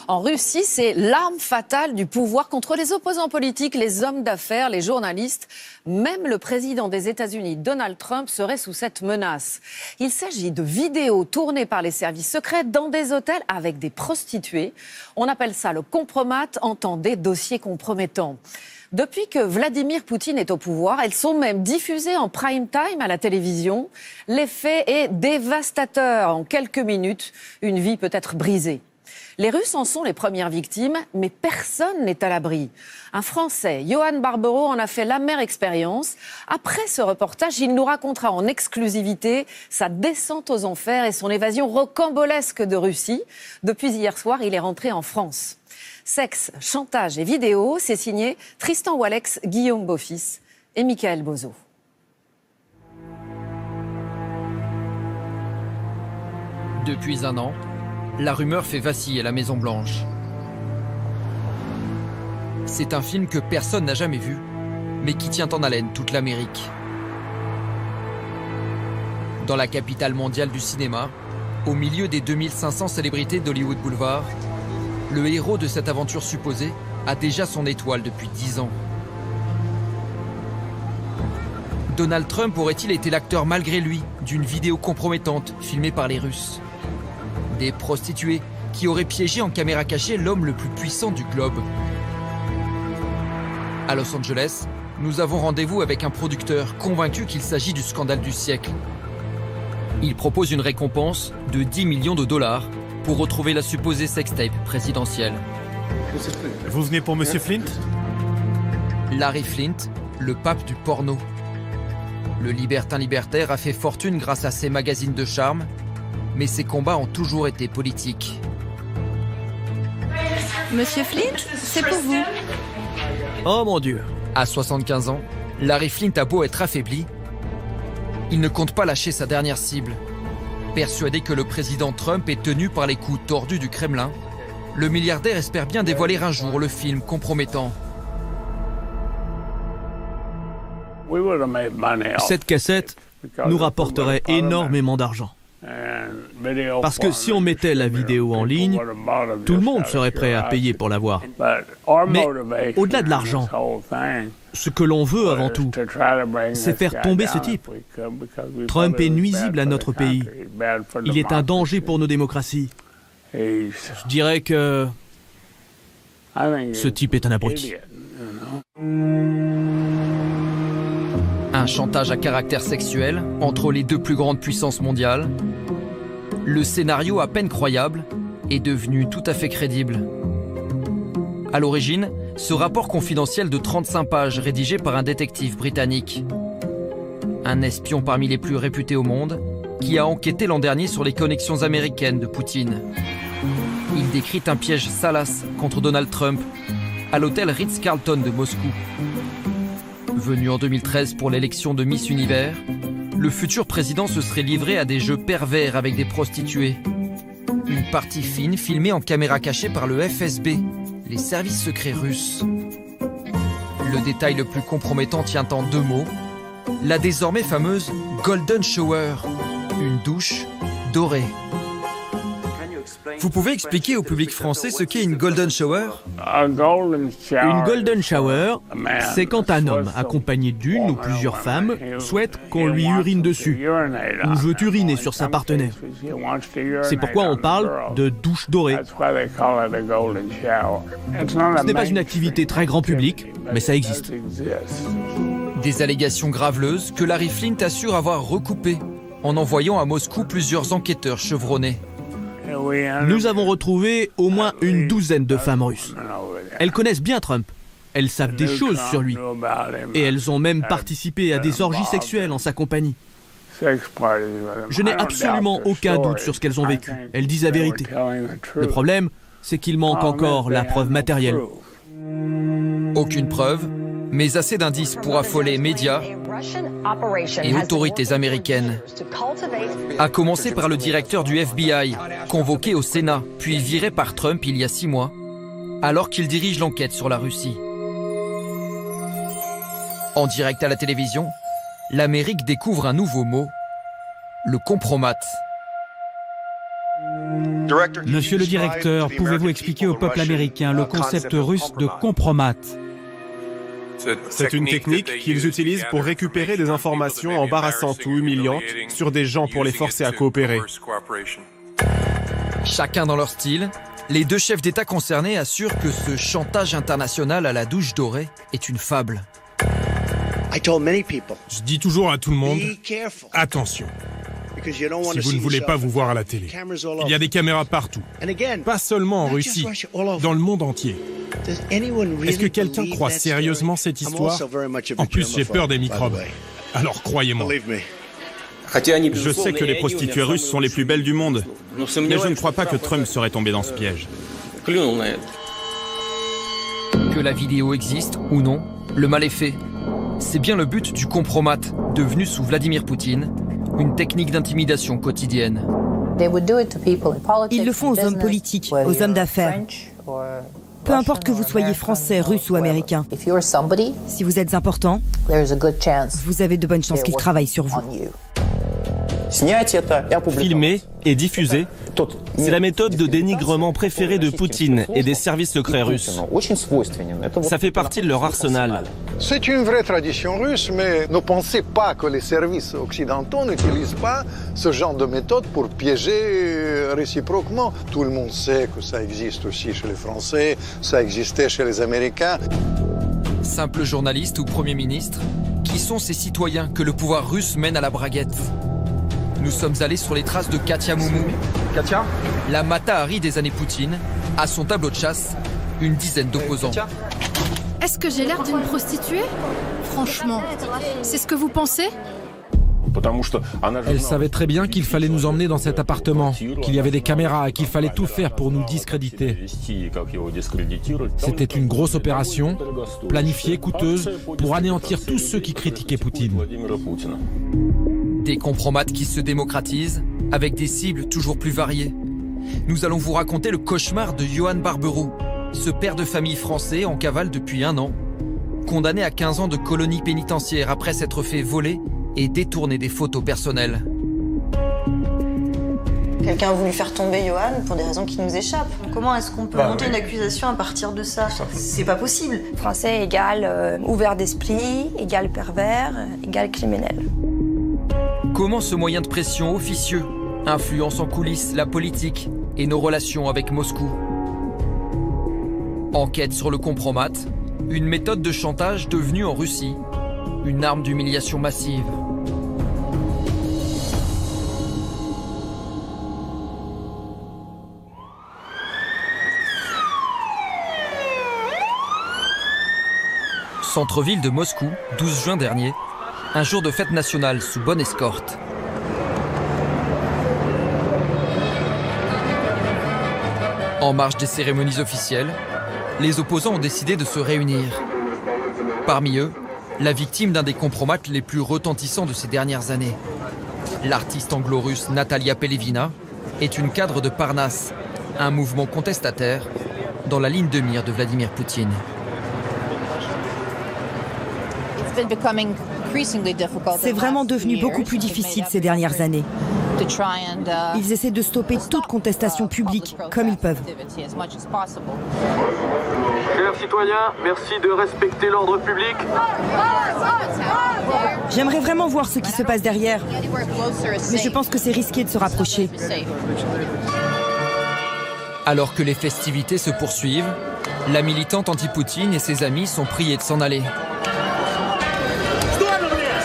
En Russie, c'est l'arme fatale du pouvoir contre les opposants politiques, les hommes d'affaires, les journalistes. Même le président des États-Unis, Donald Trump, serait sous cette menace. Il s'agit de vidéos tournées par les services secrets dans des hôtels avec des prostituées. On appelle ça le compromat, entendez, dossier compromettant. Depuis que Vladimir Poutine est au pouvoir, elles sont même diffusées en prime time à la télévision. L'effet est dévastateur. En quelques minutes, une vie peut être brisée. Les Russes en sont les premières victimes, mais personne n'est à l'abri. Un Français, Johan Barbero, en a fait l'amère expérience. Après ce reportage, il nous racontera en exclusivité sa descente aux enfers et son évasion rocambolesque de Russie. Depuis hier soir, il est rentré en France. Sexe, chantage et vidéo, c'est signé Tristan Walex, Guillaume Beaufils et Mickaël Bozo. Depuis un an, la rumeur fait vaciller la Maison-Blanche. C'est un film que personne n'a jamais vu, mais qui tient en haleine toute l'Amérique. Dans la capitale mondiale du cinéma, au milieu des 2500 célébrités d'Hollywood Boulevard, le héros de cette aventure supposée a déjà son étoile depuis 10 ans. Donald Trump aurait-il été l'acteur malgré lui d'une vidéo compromettante filmée par les Russes ? Des prostituées qui auraient piégé en caméra cachée l'homme le plus puissant du globe. À Los Angeles, nous avons rendez-vous avec un producteur convaincu qu'il s'agit du scandale du siècle. Il propose une récompense de 10 millions de dollars pour retrouver la supposée sextape présidentielle. Vous venez pour Monsieur Flint ? Larry Flint, le pape du porno. Le libertin libertaire a fait fortune grâce à ses magazines de charme, mais ses combats ont toujours été politiques. Monsieur Flint, c'est pour vous. Oh mon Dieu. À 75 ans, Larry Flint a beau être affaibli, il ne compte pas lâcher sa dernière cible. Persuadé que le président Trump est tenu par les coups tordus du Kremlin, le milliardaire espère bien dévoiler un jour le film compromettant. Cette cassette nous rapporterait énormément d'argent. Parce que si on mettait la vidéo en ligne, tout le monde serait prêt à payer pour la voir. Mais au-delà de l'argent, ce que l'on veut avant tout, c'est faire tomber ce type. Trump est nuisible à notre pays. Il est un danger pour nos démocraties. Je dirais que ce type est un abruti. Un chantage à caractère sexuel entre les deux plus grandes puissances mondiales. Le scénario à peine croyable est devenu tout à fait crédible. À l'origine, ce rapport confidentiel de 35 pages rédigé par un détective britannique. Un espion parmi les plus réputés au monde, qui a enquêté l'an dernier sur les connexions américaines de Poutine. Il décrit un piège salace contre Donald Trump à l'hôtel Ritz-Carlton de Moscou. Venu en 2013 pour l'élection de Miss Univers, le futur président se serait livré à des jeux pervers avec des prostituées. Une partie fine filmée en caméra cachée par le FSB, les services secrets russes. Le détail le plus compromettant tient en 2 mots, la désormais fameuse Golden Shower, une douche dorée. Vous pouvez expliquer au public français ce qu'est une Golden Shower ? Une golden shower, c'est quand un homme, accompagné d'une ou plusieurs femmes, souhaite qu'on lui urine dessus ou veut uriner sur sa partenaire. C'est pourquoi on parle de douche dorée. Ce n'est pas une activité très grand public, mais ça existe. Des allégations graveleuses que Larry Flint assure avoir recoupées en envoyant à Moscou plusieurs enquêteurs chevronnés. Nous avons retrouvé au moins une douzaine de femmes russes. Elles connaissent bien Trump. Elles savent des choses sur lui. Et elles ont même participé à des orgies sexuelles en sa compagnie. Je n'ai absolument aucun doute sur ce qu'elles ont vécu. Elles disent la vérité. Le problème, c'est qu'il manque encore la preuve matérielle. Aucune preuve, mais assez d'indices pour affoler médias et autorités américaines. À commencer par le directeur du FBI, convoqué au Sénat, puis viré par Trump il y a 6 mois, alors qu'il dirige l'enquête sur la Russie. En direct à la télévision, l'Amérique découvre un nouveau mot, le compromat. Monsieur le directeur, pouvez-vous expliquer au peuple américain le concept russe de compromat? C'est une technique qu'ils utilisent pour récupérer des informations embarrassantes ou humiliantes sur des gens pour les forcer à coopérer. Chacun dans leur style, les deux chefs d'État concernés assurent que ce chantage international à la douche dorée est une fable. Je dis toujours à tout le monde, attention. Si vous ne voulez pas vous voir à la télé, il y a des caméras partout, pas seulement en Russie, dans le monde entier. Est-ce que quelqu'un croit sérieusement cette histoire? En plus, j'ai peur des microbes. Alors croyez-moi. Je sais que les prostituées russes sont les plus belles du monde, mais je ne crois pas que Trump serait tombé dans ce piège. Que la vidéo existe ou non, le mal est fait. C'est bien le but du compromat, devenu sous Vladimir Poutine, une technique d'intimidation quotidienne. Ils le font aux hommes politiques, aux hommes d'affaires. Peu importe que vous soyez français, russe ou américain. Si vous êtes important, vous avez de bonnes chances qu'ils travaillent sur vous. Filmer et diffuser, c'est la méthode de dénigrement préférée de Poutine et des services secrets russes. Ça fait partie de leur arsenal. C'est une vraie tradition russe, mais ne pensez pas que les services occidentaux n'utilisent pas ce genre de méthode pour piéger réciproquement. Tout le monde sait que ça existe aussi chez les Français, ça existait chez les Américains. Simple journaliste ou Premier ministre, qui sont ces citoyens que le pouvoir russe mène à la braguette? Nous sommes allés sur les traces de Katia Moumou. Katia, la Mata Hari des années Poutine, à son tableau de chasse, une dizaine d'opposants. Est-ce que j'ai l'air d'une prostituée? Franchement, c'est ce que vous pensez? Elle savait très bien qu'il fallait nous emmener dans cet appartement, qu'il y avait des caméras et qu'il fallait tout faire pour nous discréditer. C'était une grosse opération, planifiée, coûteuse, pour anéantir tous ceux qui critiquaient Poutine. Des compromats qui se démocratisent, avec des cibles toujours plus variées. Nous allons vous raconter le cauchemar de Johan Barberou, ce père de famille français en cavale depuis 1 an, condamné à 15 ans de colonie pénitentiaire après s'être fait voler et détourner des photos personnelles. Quelqu'un a voulu faire tomber Johan pour des raisons qui nous échappent. Comment est-ce qu'on peut monter une accusation à partir de ça? C'est pas possible. Français égale ouvert d'esprit, égale pervers, égale criminel. Comment ce moyen de pression officieux influence en coulisses la politique et nos relations avec Moscou? Enquête sur le compromat, une méthode de chantage devenue en Russie une arme d'humiliation massive. Centre-ville de Moscou, 12 juin dernier, un jour de fête nationale sous bonne escorte. En marge des cérémonies officielles, les opposants ont décidé de se réunir. Parmi eux, la victime d'un des compromats les plus retentissants de ces dernières années. L'artiste anglo-russe Natalia Pelevina est une cadre de Parnasse, un mouvement contestataire dans la ligne de mire de Vladimir Poutine. C'est vraiment devenu beaucoup plus difficile ces dernières années. Ils essaient de stopper toute contestation publique comme ils peuvent. Chers citoyens, merci de respecter l'ordre public. J'aimerais vraiment voir ce qui se passe derrière, mais je pense que c'est risqué de se rapprocher. Alors que les festivités se poursuivent, la militante anti-Poutine et ses amis sont priés de s'en aller.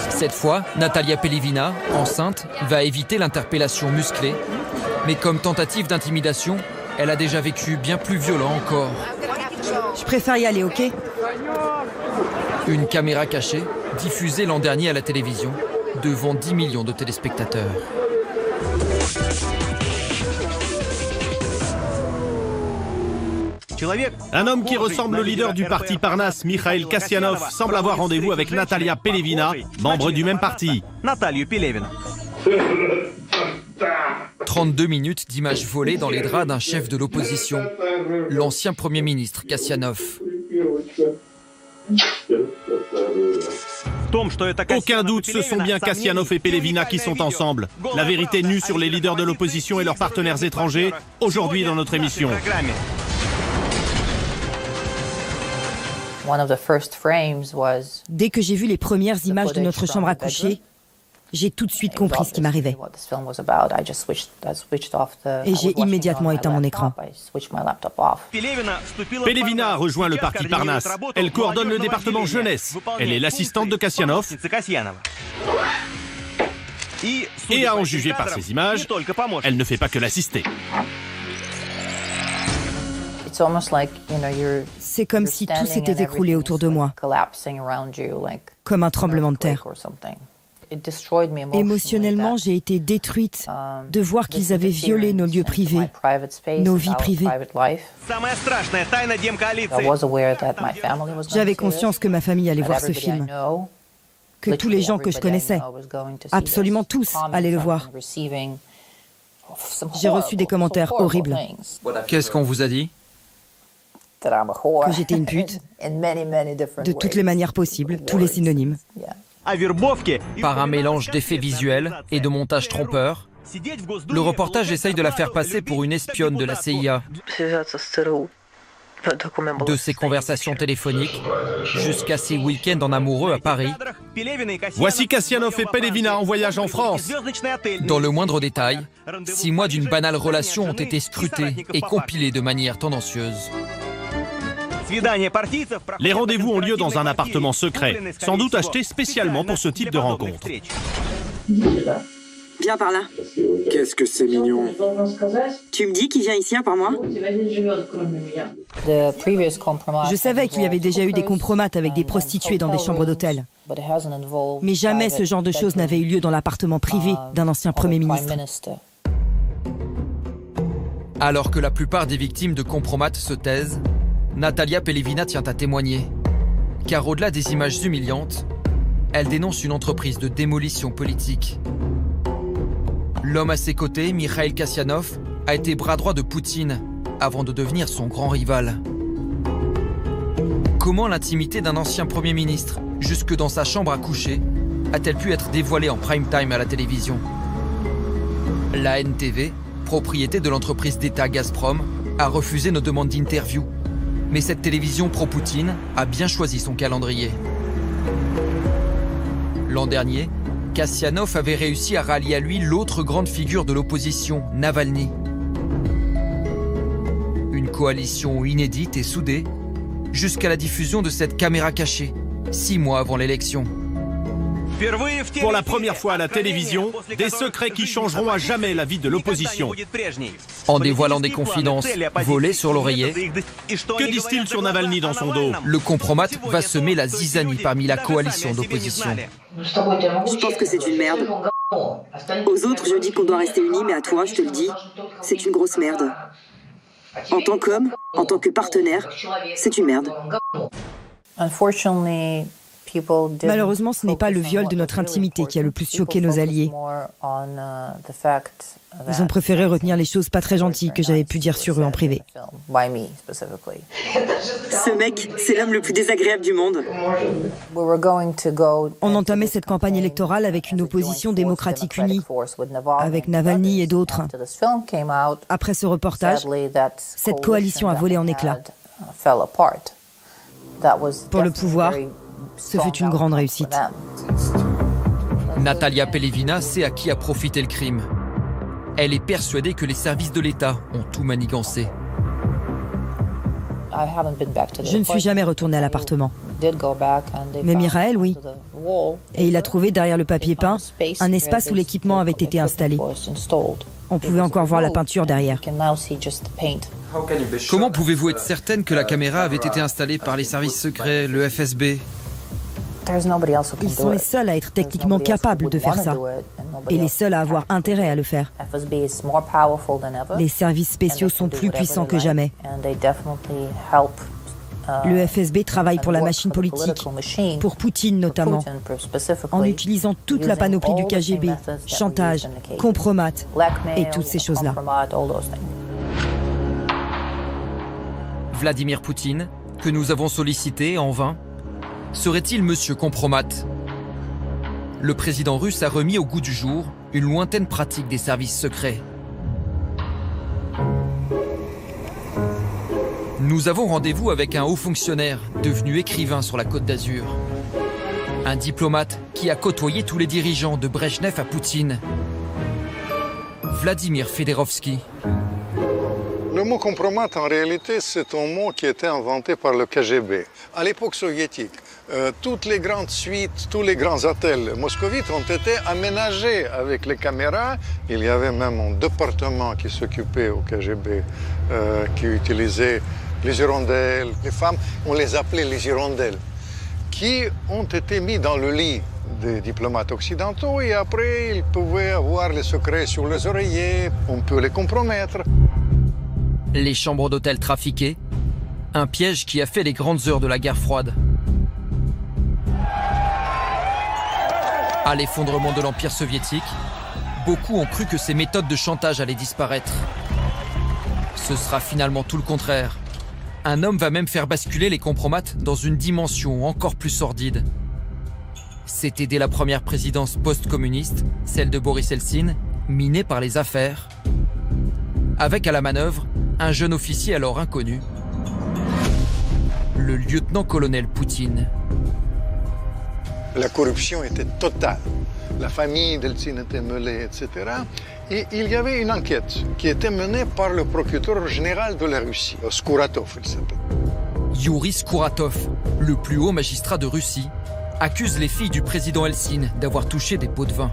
Cette fois, Natalia Pelevina, enceinte, va éviter l'interpellation musclée. Mais comme tentative d'intimidation, elle a déjà vécu bien plus violent encore. Je préfère y aller, ok? Une caméra cachée, diffusée l'an dernier à la télévision, devant 10 millions de téléspectateurs. Un homme qui ressemble au leader du parti Parnasse, Mikhail Kassianov, semble avoir rendez-vous avec Natalia Pelevina, membre du même parti. 32 minutes d'images volées dans les draps d'un chef de l'opposition, l'ancien Premier ministre Kassianov. Aucun doute, ce sont bien Kasyanov et Pelevina qui sont ensemble. La vérité nue sur les leaders de l'opposition et leurs partenaires étrangers, aujourd'hui dans notre émission. Dès que j'ai vu les premières images de notre chambre à coucher, j'ai tout de suite compris ce qui m'arrivait. Et j'ai immédiatement éteint mon écran. Pelevina a rejoint le parti Parnasse. Elle coordonne le département jeunesse. Elle est l'assistante de Kasyanov. Et à en juger par ces images, elle ne fait pas que l'assister. C'est comme si tout s'était écroulé autour de moi, comme un tremblement de terre. Émotionnellement, j'ai été détruite de voir qu'ils avaient violé nos lieux privés, nos vies privées. J'avais conscience que ma famille allait voir ce film, que tous les gens que je connaissais, absolument tous, allaient le voir. J'ai reçu des commentaires horribles. Qu'est-ce qu'on vous a dit ? Que j'étais une pute, de toutes les manières possibles, tous les synonymes. Par un mélange d'effets visuels et de montage trompeur, le reportage essaye de la faire passer pour une espionne de la CIA. De ses conversations téléphoniques jusqu'à ses week-ends en amoureux à Paris. Voici Kasyanov et Pelevina en voyage en France. Dans le moindre détail, 6 mois d'une banale relation ont été scrutés et compilés de manière tendancieuse. Les rendez-vous ont lieu dans un appartement secret, sans doute acheté spécialement pour ce type de rencontre. Viens par là. Qu'est-ce que c'est mignon. Tu me dis qu'il vient ici un par mois? Je savais qu'il y avait déjà eu des compromates avec des prostituées dans des chambres d'hôtel. Mais jamais ce genre de choses n'avait eu lieu dans l'appartement privé d'un ancien Premier ministre. Alors que la plupart des victimes de compromates se taisent, Natalia Pelevina tient à témoigner. Car au-delà des images humiliantes, elle dénonce une entreprise de démolition politique. L'homme à ses côtés, Mikhail Kasyanov, a été bras droit de Poutine avant de devenir son grand rival. Comment l'intimité d'un ancien Premier ministre, jusque dans sa chambre à coucher, a-t-elle pu être dévoilée en prime time à la télévision? La NTV, propriété de l'entreprise d'État Gazprom, a refusé nos demandes d'interview. Mais cette télévision pro-Poutine a bien choisi son calendrier. L'an dernier, Kasyanov avait réussi à rallier à lui l'autre grande figure de l'opposition, Navalny. Une coalition inédite et soudée, jusqu'à la diffusion de cette caméra cachée, 6 mois avant l'élection. Pour la première fois à la télévision, des secrets qui changeront à jamais la vie de l'opposition. En dévoilant des confidences volées sur l'oreiller, que disent-ils sur Navalny dans son dos? Le compromat va semer la zizanie parmi la coalition d'opposition. Je pense que c'est une merde. Aux autres, je dis qu'on doit rester unis, mais à toi, je te le dis, c'est une grosse merde. En tant qu'homme, en tant que partenaire, c'est une merde. Malheureusement, ce n'est pas le viol de notre intimité qui a le plus choqué nos alliés. Ils ont préféré retenir les choses pas très gentilles que j'avais pu dire sur eux en privé. Ce mec, c'est l'homme le plus désagréable du monde. On entamait cette campagne électorale avec une opposition démocratique unie, avec Navalny et d'autres. Après ce reportage, cette coalition a volé en éclats. Pour le pouvoir, ce fut une grande réussite. Natalia Pelevina sait à qui a profité le crime. Elle est persuadée que les services de l'État ont tout manigancé. Je ne suis jamais retournée à l'appartement. Mais Mikhail, oui. Et il a trouvé derrière le papier peint un espace où l'équipement avait été installé. On pouvait encore voir la peinture derrière. Comment pouvez-vous être certaine que la caméra avait été installée par les services secrets, le FSB? Ils sont les seuls à être techniquement capables de faire ça. Et les seuls à avoir intérêt à le faire. Les services spéciaux sont plus puissants que jamais. Le FSB travaille pour la machine politique, pour Poutine notamment, en utilisant toute la panoplie du KGB, chantage, compromat et toutes ces choses-là. Vladimir Poutine, que nous avons sollicité en vain, serait-il Monsieur Compromat? le président russe a remis au goût du jour une lointaine pratique des services secrets. Nous avons rendez-vous avec un haut fonctionnaire devenu écrivain sur la Côte d'Azur. Un diplomate qui a côtoyé tous les dirigeants de Brejnev à Poutine. Vladimir Fedorovski. Le mot compromat, en réalité, c'est un mot qui a été inventé par le KGB. À l'époque soviétique, toutes les grandes suites, tous les grands hôtels moscovites ont été aménagés avec les caméras. Il y avait même un département qui s'occupait au KGB, qui utilisait les hirondelles. Les femmes, on les appelait les hirondelles, qui ont été mis dans le lit des diplomates occidentaux et après, ils pouvaient avoir les secrets sur les oreillers, on peut les compromettre. Les chambres d'hôtel trafiquées, un piège qui a fait les grandes heures de la guerre froide. À l'effondrement de l'Empire soviétique, beaucoup ont cru que ces méthodes de chantage allaient disparaître. Ce sera finalement tout le contraire. Un homme va même faire basculer les compromates dans une dimension encore plus sordide. C'était dès la première présidence post-communiste, celle de Boris Eltsine, minée par les affaires. Avec à la manœuvre, un jeune officier alors inconnu, le lieutenant-colonel Poutine. La corruption était totale. La famille d'Eltsine était mêlée, etc. Et il y avait une enquête qui était menée par le procureur général de la Russie, Skouratov, il s'appelle. Yuri Skouratov, le plus haut magistrat de Russie, accuse les filles du président Eltsine d'avoir touché des pots de vin.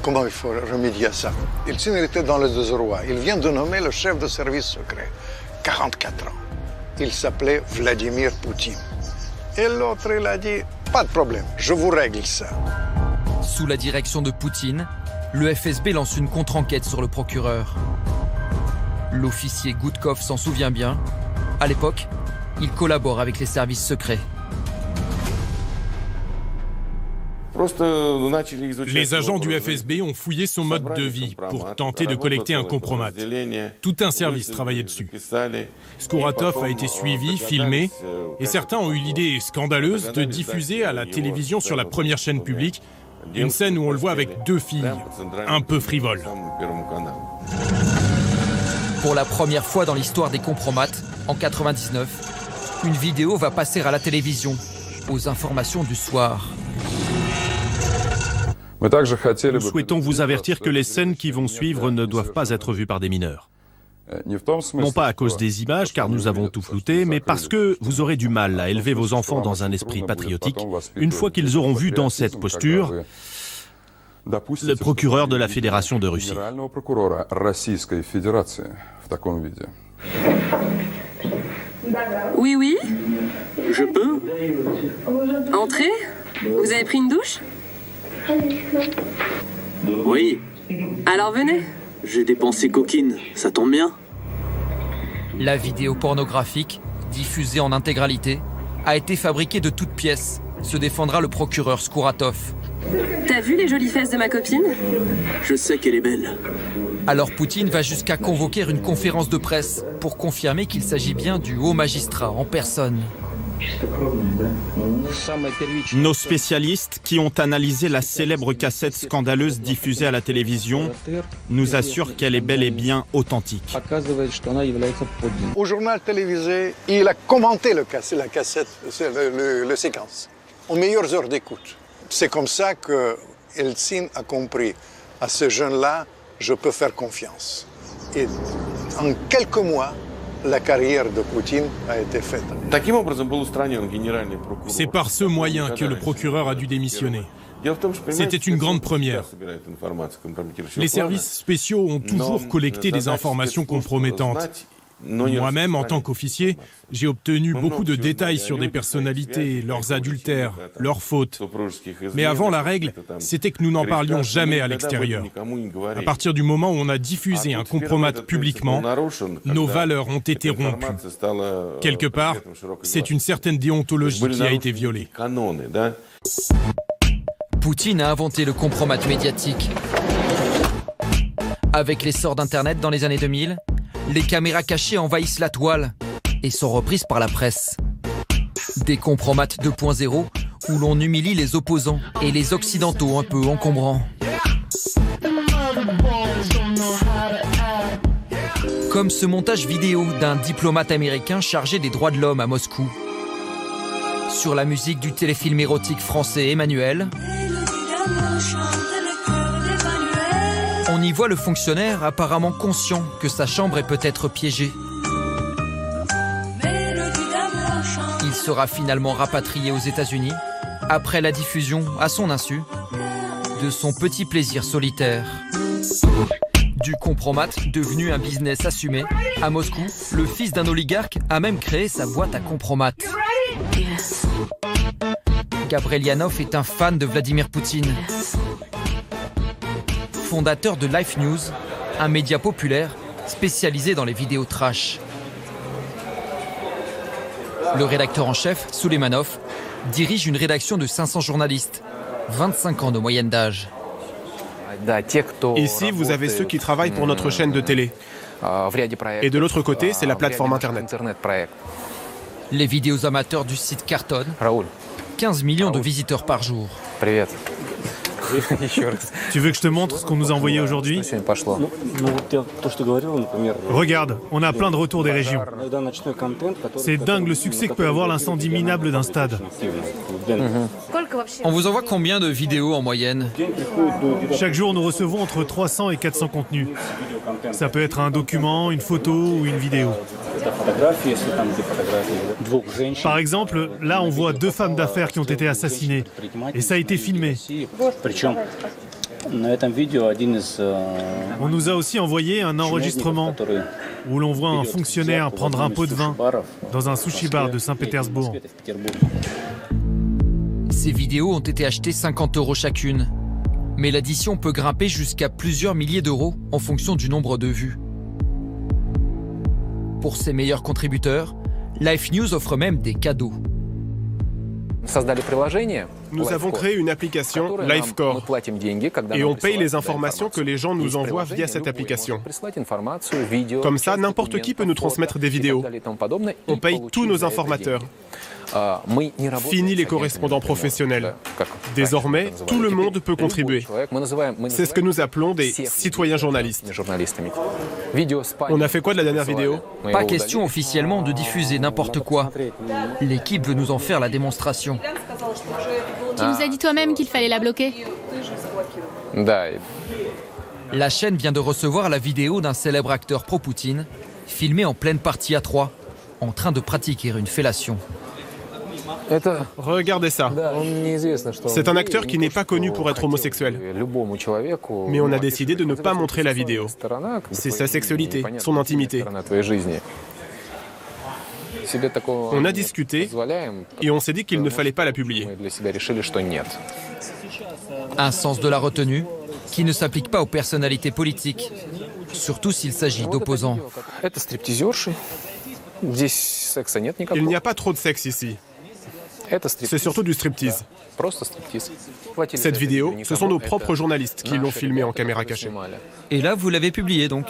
Comment il faut remédier à ça? Eltsine était dans le désarroi. Il vient de nommer le chef de service secret, 44 ans. Il s'appelait Vladimir Poutine. Et l'autre, il a dit, pas de problème, je vous règle ça. Sous la direction de Poutine, le FSB lance une contre-enquête sur le procureur. L'officier Gudkov s'en souvient bien. À l'époque, il collabore avec les services secrets. Les agents du FSB ont fouillé son mode de vie pour tenter de collecter un compromat. Tout un service travaillait dessus. Skouratov a été suivi, filmé, et certains ont eu l'idée scandaleuse de diffuser à la télévision sur la première chaîne publique une scène où on le voit avec deux filles, un peu frivoles. Pour la première fois dans l'histoire des compromates, en 99, une vidéo va passer à la télévision, aux informations du soir. Nous souhaitons vous avertir que les scènes qui vont suivre ne doivent pas être vues par des mineurs. Non pas à cause des images, car nous avons tout flouté, mais parce que vous aurez du mal à élever vos enfants dans un esprit patriotique une fois qu'ils auront vu dans cette posture le procureur de la Fédération de Russie. Oui, oui. Je peux. Entrez. Vous avez pris une douche? Oui. Alors venez. J'ai des pensées coquines, ça tombe bien. La vidéo pornographique, diffusée en intégralité, a été fabriquée de toutes pièces, se défendra le procureur Skouratov. T'as vu les jolies fesses de ma copine? Je sais qu'elle est belle. Alors Poutine va jusqu'à convoquer une conférence de presse pour confirmer qu'il s'agit bien du haut magistrat en personne. Nos spécialistes qui ont analysé la célèbre cassette scandaleuse diffusée à la télévision nous assurent qu'elle est bel et bien authentique. Au journal télévisé, il a commenté la cassette, le séquence, aux meilleures heures d'écoute. C'est comme ça que Eltsine a compris, à ce jeune-là, je peux faire confiance. Et en quelques mois, la carrière de Poutine a été faite. C'est par ce moyen que le procureur a dû démissionner. C'était une grande première. Les services spéciaux ont toujours collecté des informations compromettantes. Moi-même, en tant qu'officier, j'ai obtenu beaucoup de détails sur des personnalités, leurs adultères, leurs fautes. Mais avant, la règle, c'était que nous n'en parlions jamais à l'extérieur. À partir du moment où on a diffusé un compromat publiquement, nos valeurs ont été rompues. Quelque part, c'est une certaine déontologie qui a été violée. Poutine a inventé le compromat médiatique. Avec l'essor d'Internet dans les années 2000, les caméras cachées envahissent la toile et sont reprises par la presse. Des compromates 2.0 où l'on humilie les opposants et les occidentaux un peu encombrants. Comme ce montage vidéo d'un diplomate américain chargé des droits de l'homme à Moscou. Sur la musique du téléfilm érotique français Emmanuel, on y voit le fonctionnaire apparemment conscient que sa chambre est peut-être piégée. Il sera finalement rapatrié aux États-Unis après la diffusion, à son insu, de son petit plaisir solitaire. Du compromat devenu un business assumé, à Moscou, le fils d'un oligarque a même créé sa boîte à compromat. Gabrelianov est un fan de Vladimir Poutine. Fondateur de Life News, un média populaire spécialisé dans les vidéos trash. Le rédacteur en chef, Souleymanov, dirige une rédaction de 500 journalistes, 25 ans de moyenne d'âge. Ici, vous avez ceux qui travaillent pour notre chaîne de télé. Et de l'autre côté, c'est la plateforme Internet. Les vidéos amateurs du site cartonnent. 15 millions de visiteurs par jour. Tu veux que je te montre ce qu'on nous a envoyé aujourd'hui? Regarde, on a plein de retours des régions. C'est dingue le succès que peut avoir l'incendie minable d'un stade. On vous envoie combien de vidéos en moyenne? Chaque jour, nous recevons entre 300 et 400 contenus. Ça peut être un document, une photo ou une vidéo. Par exemple, là, on voit 2 femmes d'affaires qui ont été assassinées. Et ça a été filmé. On nous a aussi envoyé un enregistrement où l'on voit un fonctionnaire prendre un pot de vin dans un sushi bar de Saint-Pétersbourg. Ces vidéos ont été achetées 50 € chacune. Mais l'addition peut grimper jusqu'à plusieurs milliers d'euros en fonction du nombre de vues. Pour ses meilleurs contributeurs, Life News offre même des cadeaux. Nous avons créé une application, LifeCore, et on paye les informations que les gens nous envoient via cette application. Comme ça, n'importe qui peut nous transmettre des vidéos. On paye tous nos informateurs. Fini les correspondants professionnels. Désormais, tout le monde peut contribuer. C'est ce que nous appelons des citoyens journalistes. On a fait quoi de la dernière vidéo? Pas question officiellement de diffuser n'importe quoi. L'équipe veut nous en faire la démonstration. Tu nous as dit toi-même qu'il fallait la bloquer. La chaîne vient de recevoir la vidéo d'un célèbre acteur pro-Poutine, filmé en pleine partie à 3, en train de pratiquer une fellation. Regardez ça. C'est un acteur qui n'est pas connu pour être homosexuel. Mais on a décidé de ne pas montrer la vidéo. C'est sa sexualité, son intimité. On a discuté et on s'est dit qu'il ne fallait pas la publier. Un sens de la retenue qui ne s'applique pas aux personnalités politiques, surtout s'il s'agit d'opposants. Il n'y a pas trop de sexe ici. C'est surtout du striptease. Cette vidéo, ce sont nos propres journalistes qui l'ont filmée en caméra cachée. Et là, vous l'avez publiée donc?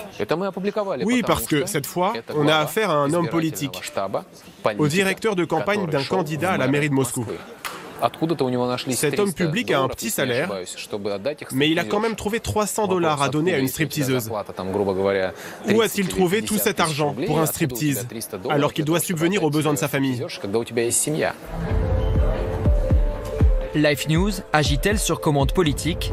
Oui, parce que cette fois, on a affaire à un homme politique, au directeur de campagne d'un candidat à la mairie de Moscou. Cet homme public a un petit salaire, mais il a quand même trouvé 300 $ à donner à une stripteaseuse. Où a-t-il trouvé tout cet argent pour un striptease, alors qu'il doit subvenir aux besoins de sa famille? Life News agit-elle sur commande politique?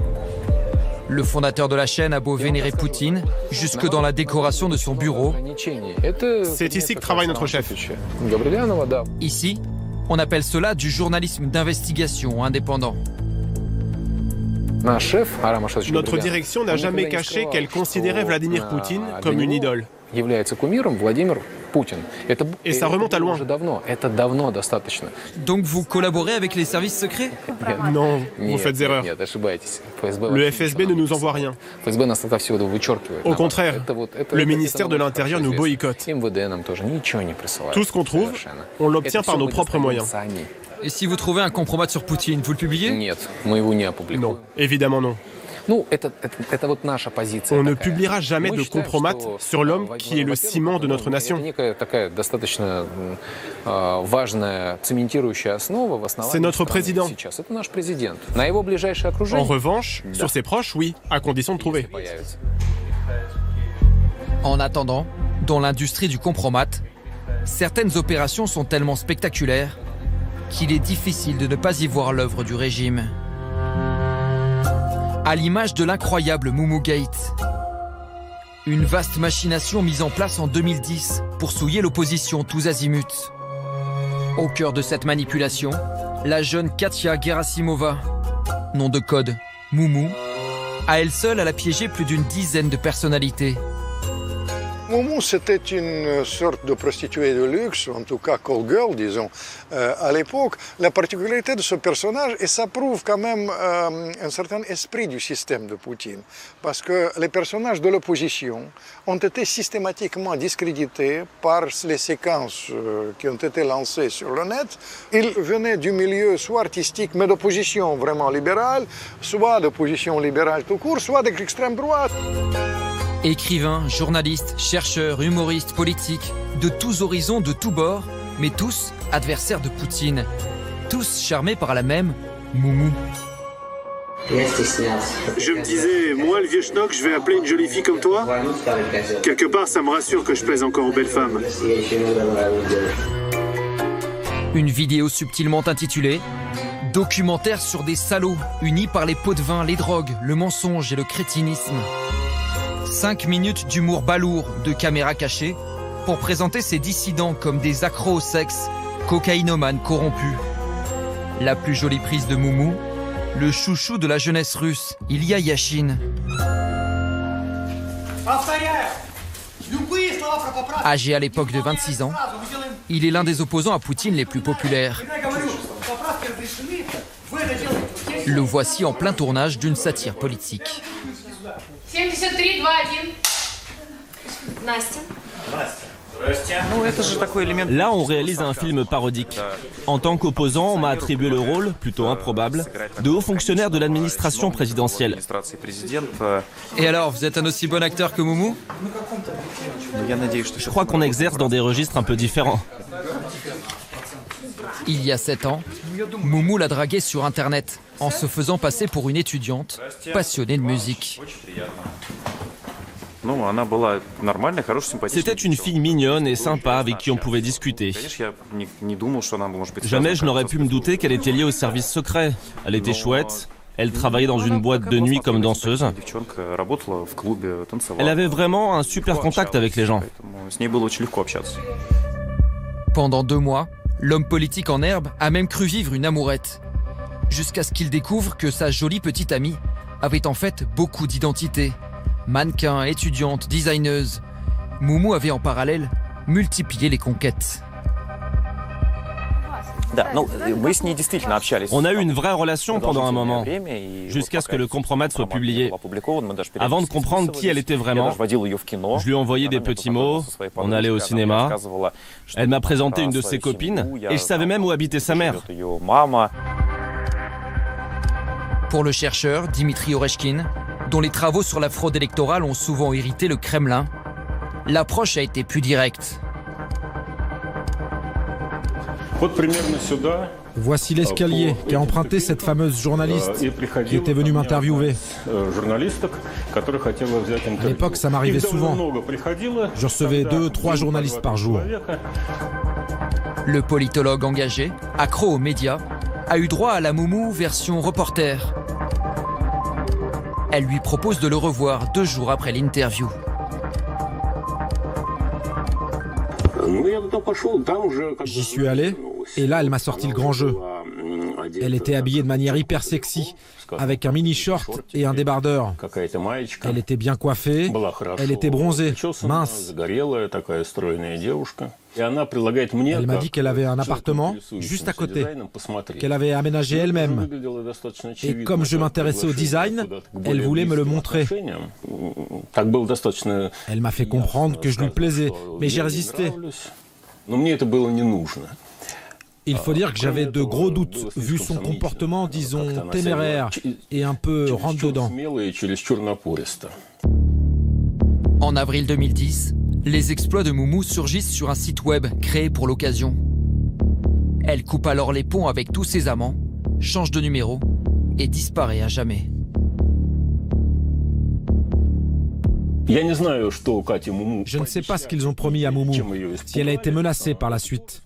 Le fondateur de la chaîne a beau vénérer Poutine, jusque dans la décoration de son bureau. C'est ici que travaille notre chef. Ici, on appelle cela du journalisme d'investigation indépendant. Notre direction n'a jamais caché qu'elle considérait Vladimir Poutine comme une idole. Et ça remonte à loin. Donc vous collaborez avec les services secrets? Non, vous faites erreur. Le FSB ne nous envoie rien. Au contraire, le ministère de l'Intérieur nous boycotte. Tout ce qu'on trouve, on l'obtient par nos propres moyens. Et si vous trouvez un compromat sur Poutine, vous le publiez? Non, évidemment non. On ne publiera jamais de compromat sur l'homme qui est le ciment de notre nation. C'est notre président. En revanche, sur ses proches, oui, à condition de trouver. En attendant, dans l'industrie du compromat, certaines opérations sont tellement spectaculaires qu'il est difficile de ne pas y voir l'œuvre du régime. À l'image de l'incroyable Mumu Gate, une vaste machination mise en place en 2010 pour souiller l'opposition tous azimuts. Au cœur de cette manipulation, la jeune Katia Gerasimova, nom de code Mumu, à elle seule, elle a piégé plus d'une dizaine de personnalités. Mumu, c'était une sorte de prostituée de luxe, en tout cas call girl, disons, à l'époque. La particularité de ce personnage, et ça prouve quand même un certain esprit du système de Poutine, parce que les personnages de l'opposition ont été systématiquement discrédités par les séquences qui ont été lancées sur le net. Ils venaient du milieu soit artistique, mais d'opposition vraiment libérale, soit d'opposition libérale tout court, soit de l'extrême droite. Écrivains, journalistes, chercheurs, humoristes, politiques, de tous horizons, de tous bords, mais tous adversaires de Poutine. Tous charmés par la même Mumu. Je me disais, moi le vieux schnock, je vais appeler une jolie fille comme toi. Quelque part, ça me rassure que je plaise encore aux belles femmes. Une vidéo subtilement intitulée « Documentaire sur des salauds unis par les pots de vin, les drogues, le mensonge et le crétinisme ». 5 minutes d'humour balourd, de caméra cachée, pour présenter ces dissidents comme des accros au sexe, cocaïnomanes corrompus. La plus jolie prise de Mumu, le chouchou de la jeunesse russe, Ilya Yashin. Âgé à l'époque de 26 ans, il est l'un des opposants à Poutine les plus populaires. Le voici en plein tournage d'une satire politique. Là, on réalise un film parodique. En tant qu'opposant, on m'a attribué le rôle, plutôt improbable, de haut fonctionnaire de l'administration présidentielle. Et alors, vous êtes un aussi bon acteur que Mumu ? Je crois qu'on exerce dans des registres un peu différents. Il y a 7 ans, Mumu l'a dragué sur Internet, en se faisant passer pour une étudiante passionnée de musique. C'était une fille mignonne et sympa avec qui on pouvait discuter. Jamais je n'aurais pu me douter qu'elle était liée au service secret. Elle était chouette, elle travaillait dans une boîte de nuit comme danseuse. Elle avait vraiment un super contact avec les gens. Pendant 2 mois, l'homme politique en herbe a même cru vivre une amourette. Jusqu'à ce qu'il découvre que sa jolie petite amie avait en fait beaucoup d'identités. Mannequin, étudiante, designeuse. Mumu avait en parallèle multiplié les conquêtes. On a eu une vraie relation pendant un moment, jusqu'à ce que le compromat soit publié. Avant de comprendre qui elle était vraiment, je lui ai envoyé des petits mots, on allait au cinéma, elle m'a présenté une de ses copines, et je savais même où habitait sa mère. Pour le chercheur Dimitri Oreshkin, dont les travaux sur la fraude électorale ont souvent irrité le Kremlin, l'approche a été plus directe. Voici l'escalier qu'a emprunté cette fameuse journaliste qui était venue m'interviewer. À l'époque, ça m'arrivait souvent. Je recevais 2-3 journalistes par jour. Le politologue engagé, accro aux médias, a eu droit à la Mumu version reporter. Elle lui propose de le revoir 2 jours après l'interview. J'y suis allé, et là, elle m'a sorti le grand jeu. Elle était habillée de manière hyper sexy, avec un mini-short et un débardeur. Elle était bien coiffée, elle était bronzée, mince. Elle m'a dit qu'elle avait un appartement juste à côté, qu'elle avait aménagé elle-même. Et comme je m'intéressais au design, elle voulait me le montrer. Elle m'a fait comprendre que je lui plaisais, mais j'ai résisté. Il faut dire que j'avais de gros doutes, vu son comportement, disons, téméraire et un peu rentre-dedans. En avril 2010, les exploits de Moumou surgissent sur un site web créé pour l'occasion. Elle coupe alors les ponts avec tous ses amants, change de numéro et disparaît à jamais. Je ne sais pas ce qu'ils ont promis à Moumou, si elle a été menacée par la suite.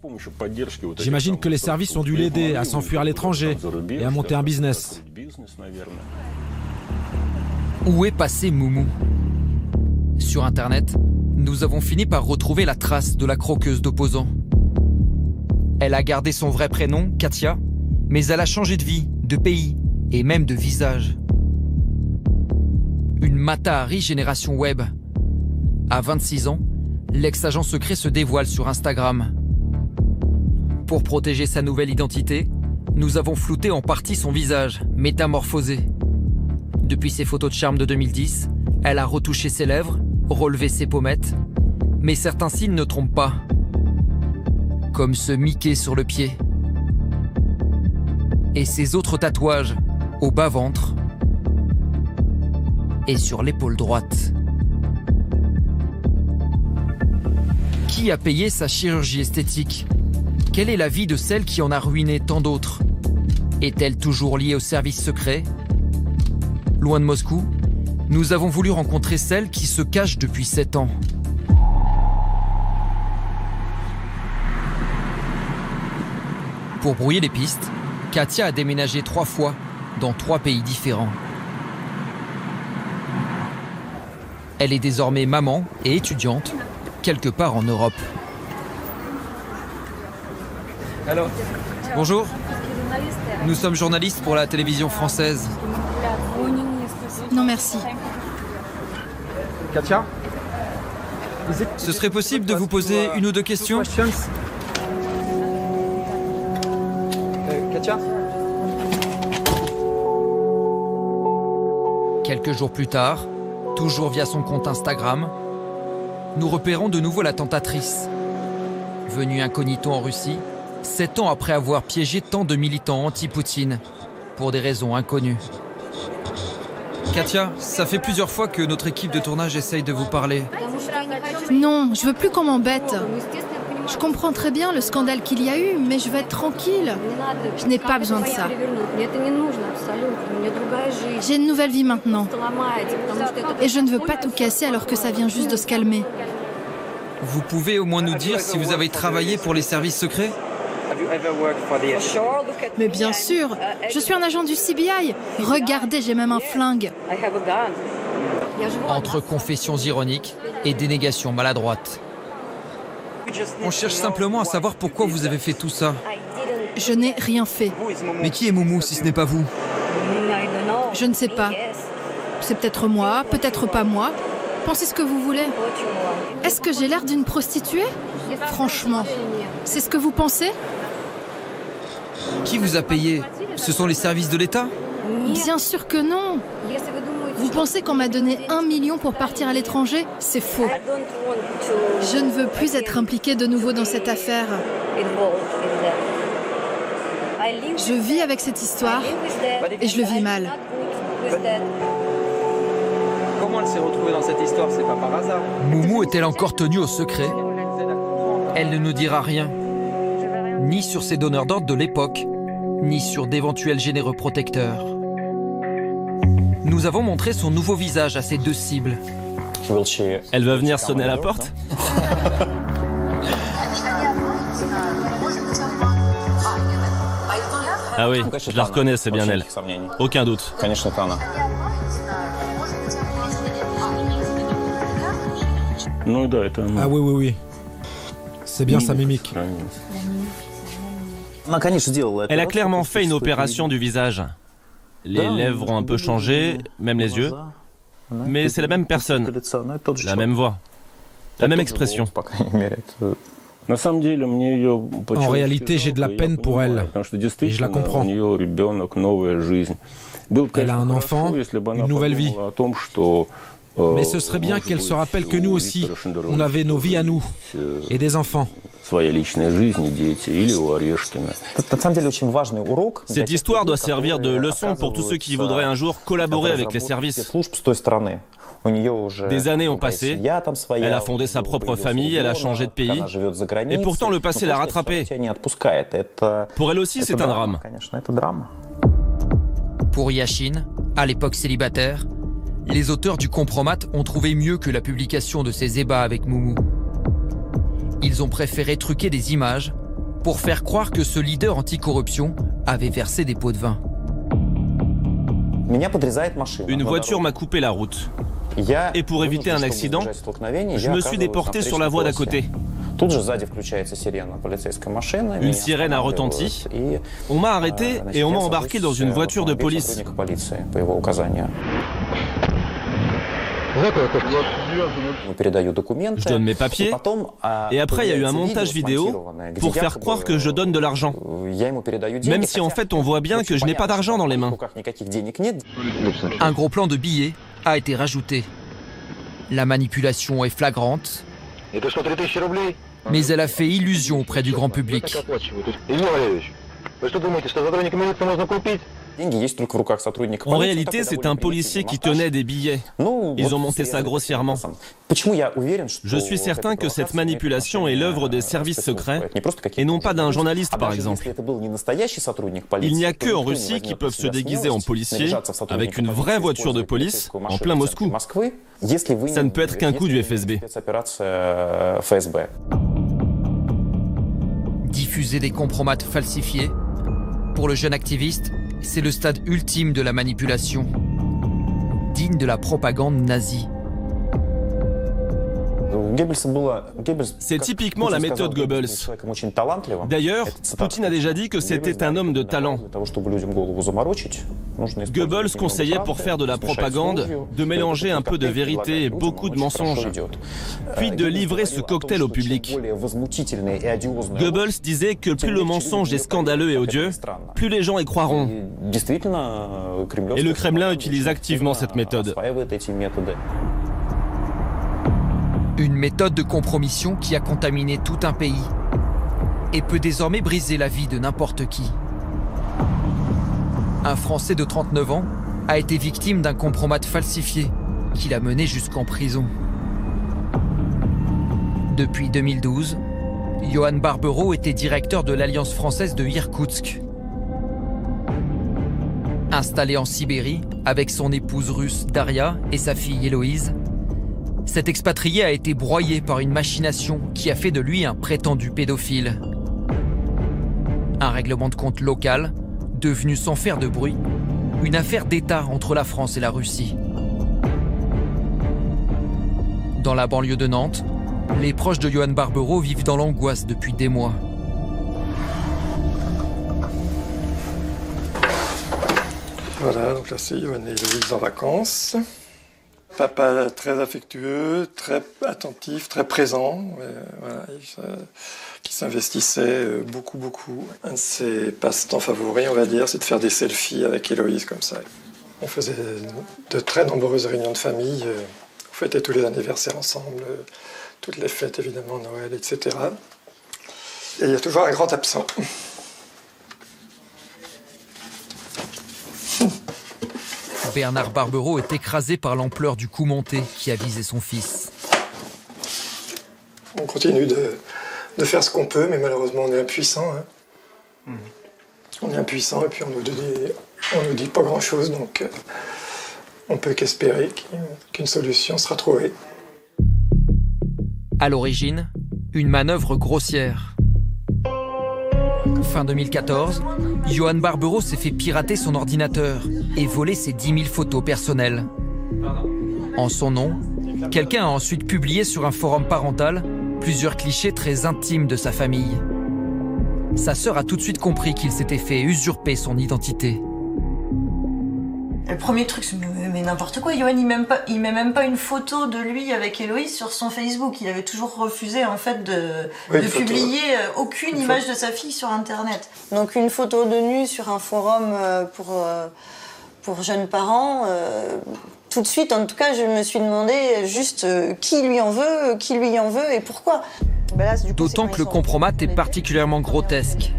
J'imagine que les services ont dû l'aider à s'enfuir à l'étranger et à monter un business. Où est passé Moumou? Sur Internet, nous avons fini par retrouver la trace de la croqueuse d'opposants. Elle a gardé son vrai prénom, Katia, mais elle a changé de vie, de pays et même de visage. Une Mata Hari génération web. À 26 ans, l'ex-agent secret se dévoile sur Instagram. Pour protéger sa nouvelle identité, nous avons flouté en partie son visage, métamorphosé. Depuis ses photos de charme de 2010, elle a retouché ses lèvres, relevé ses pommettes, mais certains signes ne trompent pas. Comme ce Mickey sur le pied. Et ses autres tatouages, au bas-ventre, et sur l'épaule droite. Qui a payé sa chirurgie esthétique? Quelle est la vie de celle qui en a ruiné tant d'autres? Est-elle toujours liée au service secret? Loin de Moscou, nous avons voulu rencontrer celle qui se cache depuis 7 ans. Pour brouiller les pistes, Katia a déménagé 3 fois dans 3 pays différents. Elle est désormais maman et étudiante, quelque part en Europe. Allô. Bonjour. Nous sommes journalistes pour la télévision française. Non, merci. Katia? Ce serait possible de vous poser 1 ou 2 questions? Katia? Quelques jours plus tard, toujours via son compte Instagram, nous repérons de nouveau la tentatrice. Venue incognito en Russie, 7 ans après avoir piégé tant de militants anti-Poutine, pour des raisons inconnues. Katia, ça fait plusieurs fois que notre équipe de tournage essaye de vous parler. Non, je veux plus qu'on m'embête. Je comprends très bien le scandale qu'il y a eu, mais je veux être tranquille. Je n'ai pas besoin de ça. J'ai une nouvelle vie maintenant. Et je ne veux pas tout casser alors que ça vient juste de se calmer. Vous pouvez au moins nous dire si vous avez travaillé pour les services secrets? Mais bien sûr, je suis un agent du CBI. Regardez, j'ai même un flingue. Entre confessions ironiques et dénégations maladroites. On cherche simplement à savoir pourquoi vous avez fait tout ça. Je n'ai rien fait. Mais qui est Moumou si ce n'est pas vous? Je ne sais pas. C'est peut-être moi, peut-être pas moi. Pensez ce que vous voulez. Est-ce que j'ai l'air d'une prostituée? Franchement, c'est ce que vous pensez? Qui vous a payé? Ce sont les services de l'État? Bien sûr que non. Vous pensez qu'on m'a donné 1 million pour partir à l'étranger? C'est faux. Je ne veux plus être impliquée de nouveau dans cette affaire. Je vis avec cette histoire et je le vis mal. Comment elle s'est retrouvée dans cette histoire? C'est pas par hasard. Moumou est-elle encore tenue au secret? Elle ne nous dira rien. Ni sur ses donneurs d'ordre de l'époque, ni sur d'éventuels généreux protecteurs. Nous avons montré son nouveau visage à ses 2 cibles. Elle va venir sonner à la porte? Ah oui, je la reconnais, c'est bien elle. Aucun doute. Ah oui. C'est bien sa mimique. Elle a clairement fait une opération du visage. Les lèvres ont un peu changé, même les yeux. Mais c'est la même personne, la même voix, la même expression. En réalité, j'ai de la peine pour elle, et je la comprends. Elle a un enfant, une nouvelle vie. Mais ce serait bien qu'elle se rappelle que nous aussi, on avait nos vies à nous, et des enfants. Cette histoire doit servir de leçon pour tous ceux qui voudraient un jour collaborer avec les services. Des années ont passé, elle a fondé sa propre famille, elle a changé de pays, et pourtant le passé l'a rattrapée. Pour elle aussi, c'est un drame. Pour Yashin, à l'époque célibataire, les auteurs du compromat ont trouvé mieux que la publication de ces ébats avec Moumou. Ils ont préféré truquer des images pour faire croire que ce leader anticorruption avait versé des pots de vin. Une voiture m'a coupé la route. Et pour éviter un accident, je me suis déporté sur la voie d'à côté. Une sirène a retenti, on m'a arrêté et on m'a embarqué dans une voiture de police. Je donne mes papiers, et après il y a eu un montage vidéo pour faire croire que je donne de l'argent. Même si en fait on voit bien que je n'ai pas d'argent dans les mains. Un gros plan de billets a été rajouté. La manipulation est flagrante, mais elle a fait illusion auprès du grand public. En réalité, c'est un policier qui tenait des billets. Ils ont monté ça grossièrement. Je suis certain que cette manipulation est l'œuvre des services secrets et non pas d'un journaliste, par exemple. Il n'y a que en Russie qui peuvent se déguiser en policiers avec une vraie voiture de police en plein Moscou. Ça ne peut être qu'un coup du FSB. Diffuser des compromats falsifiés, pour le jeune activiste, c'est le stade ultime de la manipulation, digne de la propagande nazie. C'est typiquement la méthode Goebbels. D'ailleurs, Poutine a déjà dit que c'était un homme de talent. Goebbels conseillait pour faire de la propagande de mélanger un peu de vérité et beaucoup de mensonges, puis de livrer ce cocktail au public. Goebbels disait que plus le mensonge est scandaleux et odieux, plus les gens y croiront. Et le Kremlin utilise activement cette méthode. Une méthode de compromission qui a contaminé tout un pays et peut désormais briser la vie de n'importe qui. Un Français de 39 ans a été victime d'un compromat falsifié qui l'a mené jusqu'en prison. Depuis 2012, Johan Barbero était directeur de l'Alliance française de Irkoutsk. Installé en Sibérie avec son épouse russe Daria et sa fille Héloïse, cet expatrié a été broyé par une machination qui a fait de lui un prétendu pédophile. Un règlement de compte local, devenu sans faire de bruit, une affaire d'État entre la France et la Russie. Dans la banlieue de Nantes, les proches de Johan Barbero vivent dans l'angoisse depuis des mois. Voilà, donc là c'est Johan et Héloïse en vacances. Papa très affectueux, très attentif, très présent, voilà, qui s'investissait beaucoup. Un de ses passe-temps favoris, on va dire, c'est de faire des selfies avec Héloïse comme ça. On faisait de très nombreuses réunions de famille, on fêtait tous les anniversaires ensemble, toutes les fêtes évidemment, Noël, etc. Et il y a toujours un grand absent. Bernard Barbero est écrasé par l'ampleur du coup monté qui a visé son fils. On continue de faire ce qu'on peut, mais malheureusement on est impuissant. Hein. On est impuissant et puis on nous dit pas grand-chose, donc on peut qu'espérer qu'une solution sera trouvée. À l'origine, une manœuvre grossière. Fin 2014, Johan Barbero s'est fait pirater son ordinateur et voler ses 10 000 photos personnelles. En son nom, quelqu'un a ensuite publié sur un forum parental plusieurs clichés très intimes de sa famille. Sa sœur a tout de suite compris qu'il s'était fait usurper son identité. Le premier truc, c'est mais n'importe quoi. Johan, il met même pas une photo de lui avec Héloïse sur son Facebook. Il avait toujours refusé en fait de publier aucune image de sa fille sur Internet. Donc une photo de nu sur un forum pour jeunes parents, Tout de suite, en tout cas, je me suis demandé juste qui lui en veut et pourquoi. D'autant que le compromat est particulièrement grotesque.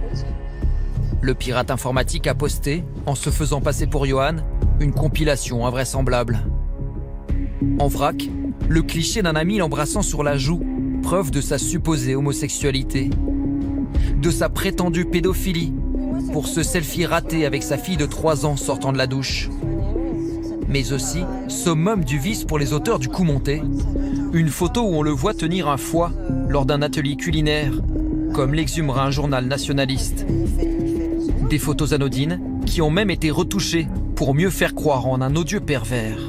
Le pirate informatique a posté, en se faisant passer pour Johan, une compilation invraisemblable. En vrac, le cliché d'un ami l'embrassant sur la joue, preuve de sa supposée homosexualité. De sa prétendue pédophilie, pour ce selfie raté avec sa fille de 3 ans sortant de la douche. Mais aussi, summum du vice pour les auteurs du coup monté, une photo où on le voit tenir un foie lors d'un atelier culinaire, comme l'exhumera un journal nationaliste. Des photos anodines qui ont même été retouchées pour mieux faire croire en un odieux pervers.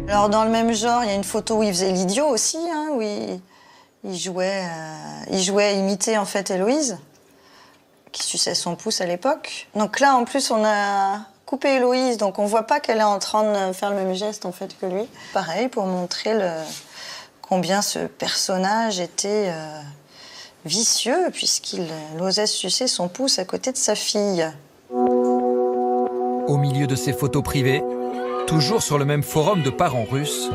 Alors dans le même genre, il y a une photo où il faisait l'idiot aussi, hein, où il jouait à imiter en fait Héloïse, qui suçait son pouce à l'époque. Donc là en plus on a coupé Héloïse, donc on voit pas qu'elle est en train de faire le même geste en fait que lui. Pareil pour montrer combien ce personnage était vicieux puisqu'il osait sucer son pouce à côté de sa fille. Au milieu de ces photos privées, toujours sur le même forum de parents russes,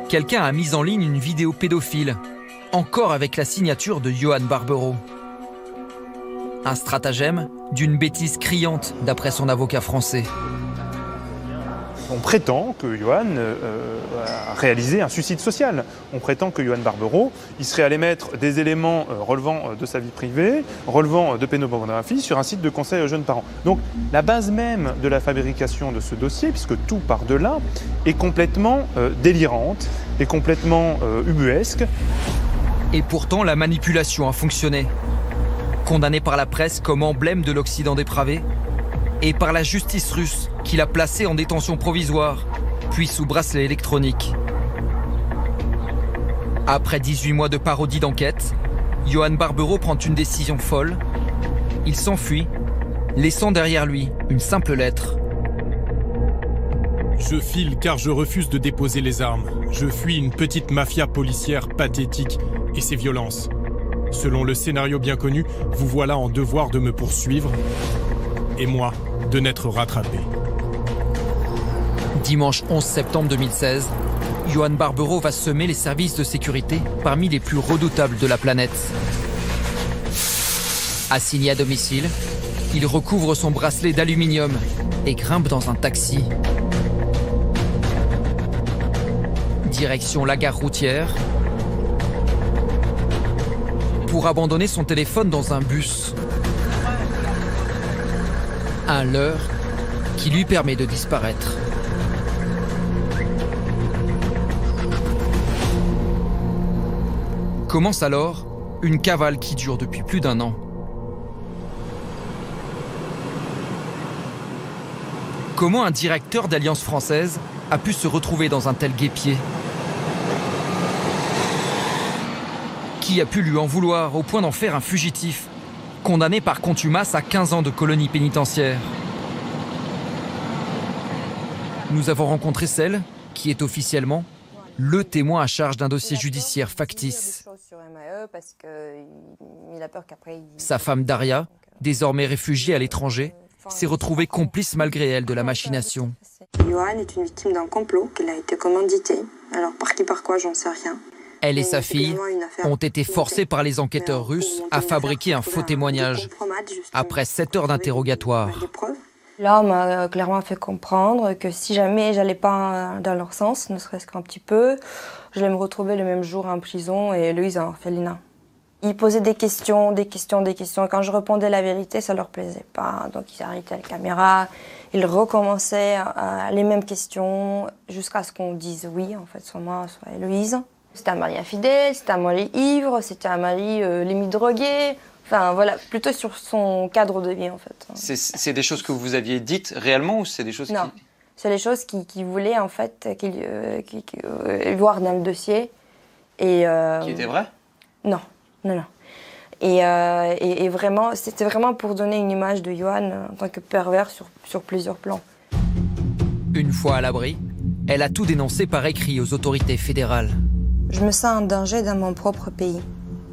quelqu'un a mis en ligne une vidéo pédophile, encore avec la signature de Johan Barbero. Un stratagème d'une bêtise criante, d'après son avocat français. On prétend que Johan a réalisé un suicide social. On prétend que Johan Barbero, il serait allé mettre des éléments relevant de sa vie privée, relevant de pédopornographie sur un site de conseil aux jeunes parents. Donc la base même de la fabrication de ce dossier, puisque tout part de là, est complètement délirante, est complètement ubuesque. Et pourtant, la manipulation a fonctionné. Condamné par la presse comme emblème de l'Occident dépravé, et par la justice russe qui l'a placé en détention provisoire, puis sous bracelet électronique. Après 18 mois de parodie d'enquête, Johan Barbero prend une décision folle. Il s'enfuit, laissant derrière lui une simple lettre. Je file car je refuse de déposer les armes. Je fuis une petite mafia policière pathétique et ses violences. Selon le scénario bien connu, vous voilà en devoir de me poursuivre, et moi, de n'être rattrapé. Dimanche 11 septembre 2016, Johan Barbero va semer les services de sécurité parmi les plus redoutables de la planète. Assigné à domicile, il recouvre son bracelet d'aluminium et grimpe dans un taxi. Direction la gare routière, pour abandonner son téléphone dans un bus. Un leurre qui lui permet de disparaître. Commence alors une cavale qui dure depuis plus d'1 an. Comment un directeur d'Alliance française a pu se retrouver dans un tel guêpier ? Qui a pu lui en vouloir au point d'en faire un fugitif, condamné par contumace à 15 ans de colonie pénitentiaire? Nous avons rencontré celle qui est officiellement le témoin à charge d'un dossier judiciaire factice. Sa femme Daria, désormais réfugiée à l'étranger, s'est retrouvée complice malgré elle de la machination. Johan est une victime d'un complot qu'elle a été commandité. Alors par qui, par quoi, j'en sais rien. Elle et sa fille ont été forcées par les enquêteurs russes à fabriquer un faux témoignage après 7 heures d'interrogatoire. Là, on m'a clairement fait comprendre que si jamais j'allais pas dans leur sens, ne serait-ce qu'un petit peu, j'allais me retrouver le même jour en prison et Héloïse en orphelinat. Ils posaient des questions. Quand je répondais la vérité, ça leur plaisait pas. Donc ils arrêtaient la caméra, ils recommençaient les mêmes questions jusqu'à ce qu'on dise oui, en fait, soit moi, soit Héloïse. C'était un mari infidèle, c'était un mari ivre, c'était un mari limite drogué. Enfin voilà, plutôt sur son cadre de vie en fait. C'est des choses que vous aviez dites réellement ou c'est des choses Non, c'est les choses qu'ils voulaient en fait voir dans le dossier. Et, qui étaient vraies ? Non. Et vraiment, c'était vraiment pour donner une image de Johan en tant que pervers sur plusieurs plans. Une fois à l'abri, elle a tout dénoncé par écrit aux autorités fédérales. Je me sens en danger dans mon propre pays.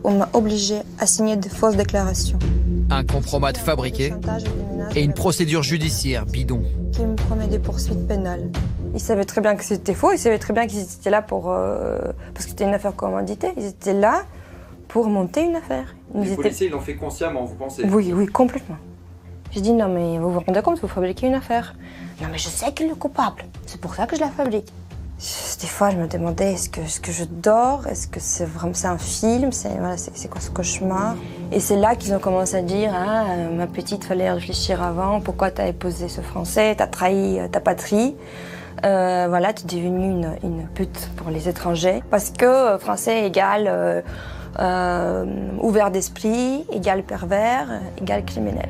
On m'a obligée à signer de fausses déclarations. Un compromat fabriqué et une procédure judiciaire bidon. Qui me premier des poursuites pénales. Ils savaient très bien que c'était faux, ils savaient très bien qu'ils étaient là pour... parce que c'était une affaire commanditée, ils étaient là pour monter une affaire. Les policiers, ils l'ont fait consciemment, vous pensez? Oui, oui, complètement. J'ai dit, non mais vous vous rendez compte, vous fabriquez une affaire. Non mais je sais qu'il est le coupable, c'est pour ça que je la fabrique. Des fois, je me demandais, est-ce que je dors? Est-ce que c'est vraiment un film? C'est quoi ce cauchemar? Et c'est là qu'ils ont commencé à dire, ah, ma petite, fallait réfléchir avant, pourquoi t'as épousé ce Français, t'as trahi ta patrie. Voilà, tu es devenue une pute pour les étrangers. Parce que Français égale ouvert d'esprit, égale pervers, égale criminel.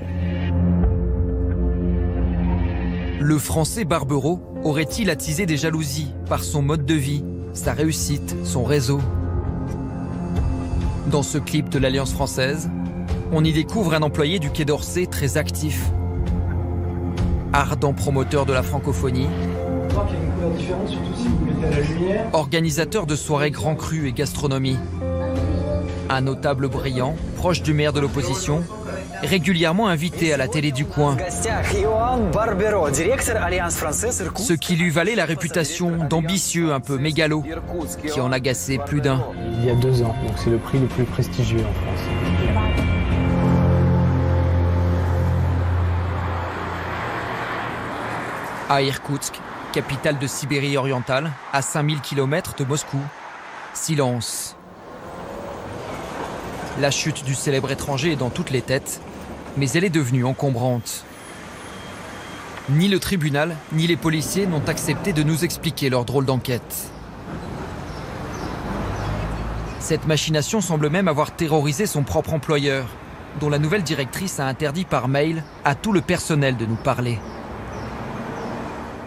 Le Français Barbero aurait-il attisé des jalousies par son mode de vie, sa réussite, son réseau? Dans ce clip de l'Alliance française, on y découvre un employé du Quai d'Orsay très actif. Ardent promoteur de la francophonie, organisateur de soirées grand cru et gastronomie. Un notable brillant, proche du maire de l'opposition, régulièrement invité à la télé du coin. Ce qui lui valait la réputation d'ambitieux un peu mégalo, qui en agaçait plus d'un. Il y a 2 ans, donc c'est le prix le plus prestigieux en France. À Irkoutsk, capitale de Sibérie orientale, à 5000 km de Moscou, silence. La chute du célèbre étranger est dans toutes les têtes, mais elle est devenue encombrante. Ni le tribunal, ni les policiers n'ont accepté de nous expliquer leur drôle d'enquête. Cette machination semble même avoir terrorisé son propre employeur, dont la nouvelle directrice a interdit par mail à tout le personnel de nous parler.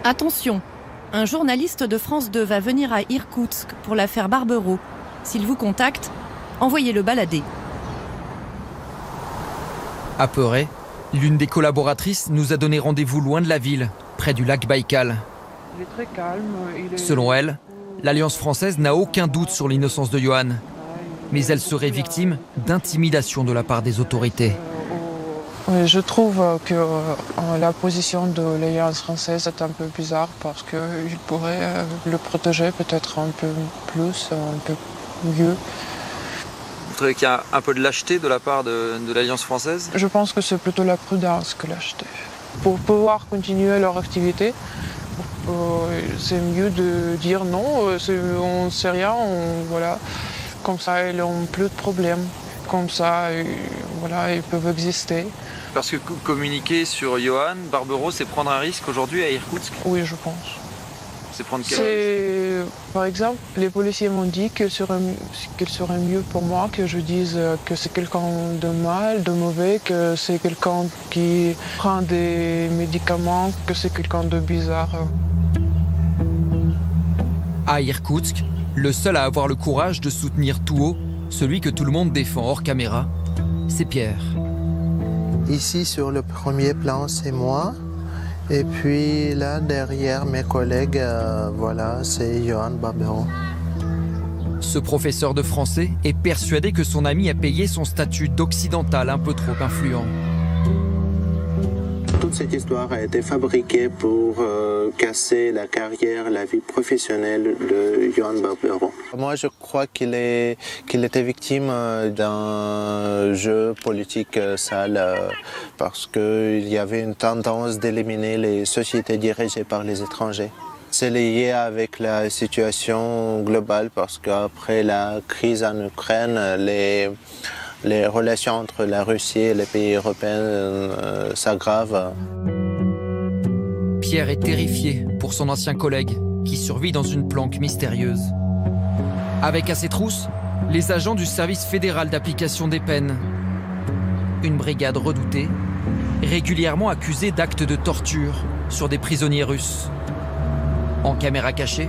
Attention, un journaliste de France 2 va venir à Irkoutsk pour l'affaire Barbero. S'il vous contacte, envoyez-le balader. Apeurée, l'une des collaboratrices nous a donné rendez-vous loin de la ville, près du lac Baïkal. Il est très calme. Selon elle, l'Alliance française n'a aucun doute sur l'innocence de Johan, mais elle serait victime d'intimidation de la part des autorités. Je trouve que la position de l'Alliance française est un peu bizarre parce qu'il pourrait le protéger peut-être un peu plus, un peu mieux. Vous trouvez qu'il y a un peu de lâcheté de la part de l'Alliance française? Je pense que c'est plutôt la prudence que lâcheté. Pour pouvoir continuer leur activité, c'est mieux de dire non, on ne sait rien, voilà. Comme ça, ils n'ont plus de problèmes. Comme ça, voilà, ils peuvent exister. Parce que communiquer sur Johan Barbero, c'est prendre un risque aujourd'hui à Irkoutsk? Oui, je pense. C'est prendre quel risque? Par exemple, les policiers m'ont dit qu'il serait mieux pour moi que je dise que c'est quelqu'un de mal, de mauvais, que c'est quelqu'un qui prend des médicaments, que c'est quelqu'un de bizarre. À Irkoutsk, le seul à avoir le courage de soutenir tout haut celui que tout le monde défend hors caméra, c'est Pierre. Ici, sur le premier plan, c'est moi. Et puis là, derrière mes collègues, voilà, c'est Johan Barbero. Ce professeur de français est persuadé que son ami a payé son statut d'occidental un peu trop influent. Toute cette histoire a été fabriquée pour casser la carrière, la vie professionnelle de Johan Barbero. Moi, je crois qu'il était victime d'un jeu politique sale parce qu'il y avait une tendance d'éliminer les sociétés dirigées par les étrangers. C'est lié avec la situation globale parce qu'après la crise en Ukraine, les relations entre la Russie et les pays européens s'aggravent. Pierre est terrifié pour son ancien collègue qui survit dans une planque mystérieuse. Avec à ses trousses, les agents du service fédéral d'application des peines. Une brigade redoutée, régulièrement accusée d'actes de torture sur des prisonniers russes. En caméra cachée,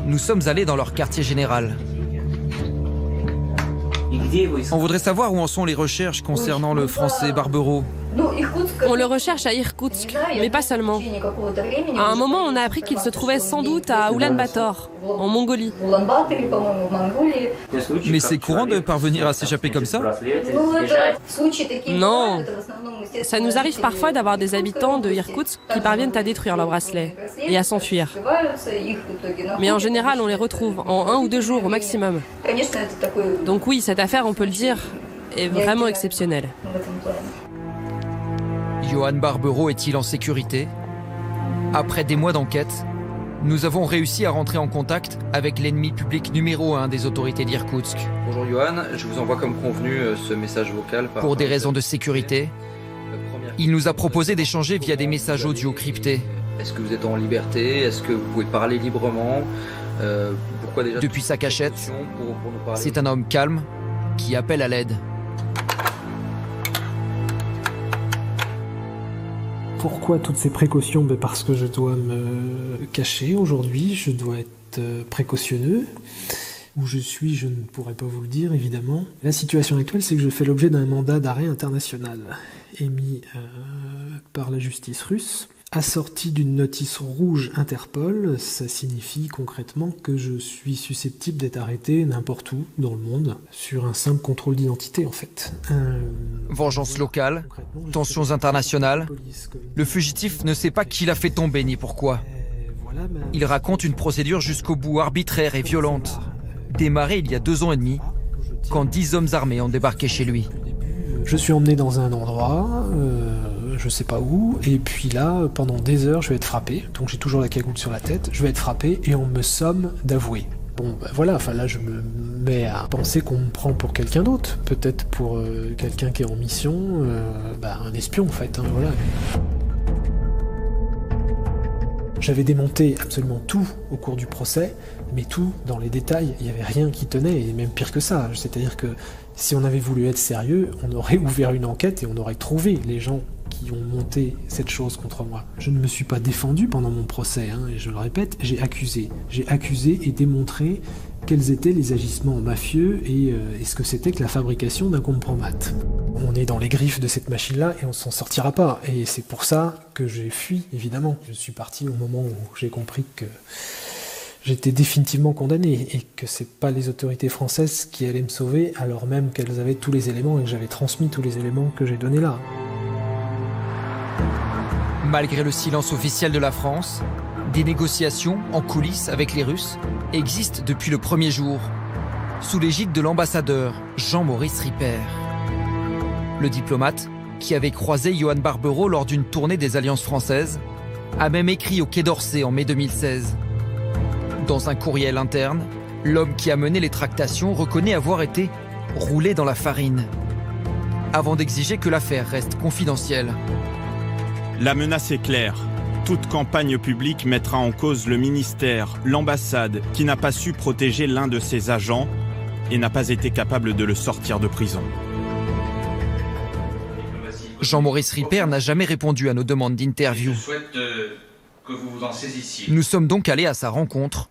nous sommes allés dans leur quartier général. On voudrait savoir où en sont les recherches concernant le Français Barbero. On le recherche à Irkoutsk, mais pas seulement. À un moment, on a appris qu'il se trouvait sans doute à Oulan-Bator, en Mongolie. Mais c'est courant de parvenir à s'échapper comme ça? Non. Ça nous arrive parfois d'avoir des habitants de Irkoutsk qui parviennent à détruire leur bracelet et à s'enfuir. Mais en général, on les retrouve en 1 ou 2 jours au maximum. Donc oui, cette affaire, on peut le dire, est vraiment exceptionnelle. Yohan Barbero est-il en sécurité? Après des mois d'enquête, nous avons réussi à rentrer en contact avec l'ennemi public numéro 1 des autorités d'Irkoutsk. Bonjour Yohan, je vous envoie comme convenu ce message vocal. Pour des raisons de sécurité, il nous a proposé d'échanger via des messages audio cryptés. Est-ce que vous êtes en liberté? Est-ce que vous pouvez parler librement? Pourquoi déjà? Depuis sa cachette, c'est un homme calme qui appelle à l'aide. Pourquoi toutes ces précautions? Parce que je dois me cacher aujourd'hui, je dois être précautionneux. Où je suis, je ne pourrais pas vous le dire, évidemment. La situation actuelle, c'est que je fais l'objet d'un mandat d'arrêt international émis par la justice russe, assorti d'une notice rouge Interpol. Ça signifie concrètement que je suis susceptible d'être arrêté n'importe où dans le monde sur un simple contrôle d'identité, en fait. Vengeance locale, tensions internationales. Le fugitif ne sait pas qui l'a fait tomber ni pourquoi. Il raconte une procédure jusqu'au bout arbitraire et violente, démarrée il y a 2 ans et demi, quand 10 hommes armés ont débarqué chez lui. Je suis emmené dans un endroit, je sais pas où, et puis là, pendant des heures, je vais être frappé. Donc j'ai toujours la cagoule sur la tête, je vais être frappé et on me somme d'avouer. Bon, voilà, enfin là, je me mets à penser qu'on me prend pour quelqu'un d'autre. Peut-être pour quelqu'un qui est en mission, un espion en fait, hein, voilà. J'avais démonté absolument tout au cours du procès, mais tout dans les détails, il n'y avait rien qui tenait, et même pire que ça. C'est-à-dire que si on avait voulu être sérieux, on aurait ouvert une enquête et on aurait trouvé les gens qui ont monté cette chose contre moi. Je ne me suis pas défendu pendant mon procès, hein, et je le répète, j'ai accusé. J'ai accusé et démontré quels étaient les agissements mafieux et ce que c'était que la fabrication d'un compromat. On est dans les griffes de cette machine-là et on s'en sortira pas. Et c'est pour ça que j'ai fui, évidemment. Je suis parti au moment où j'ai compris que j'étais définitivement condamné et que c'est pas les autorités françaises qui allaient me sauver alors même qu'elles avaient tous les éléments et que j'avais transmis tous les éléments que j'ai donnés là. Malgré le silence officiel de la France, des négociations en coulisses avec les Russes existent depuis le premier jour, sous l'égide de l'ambassadeur Jean-Maurice Ripper. Le diplomate, qui avait croisé Yohan Barbero lors d'une tournée des Alliances françaises, a même écrit au Quai d'Orsay en mai 2016. Dans un courriel interne, l'homme qui a mené les tractations reconnaît avoir été roulé dans la farine, avant d'exiger que l'affaire reste confidentielle. La menace est claire. Toute campagne publique mettra en cause le ministère, l'ambassade, qui n'a pas su protéger l'un de ses agents et n'a pas été capable de le sortir de prison. Jean-Maurice Ripper n'a jamais répondu à nos demandes d'interview. Je souhaite que vous vous en saisissiez. Nous sommes donc allés à sa rencontre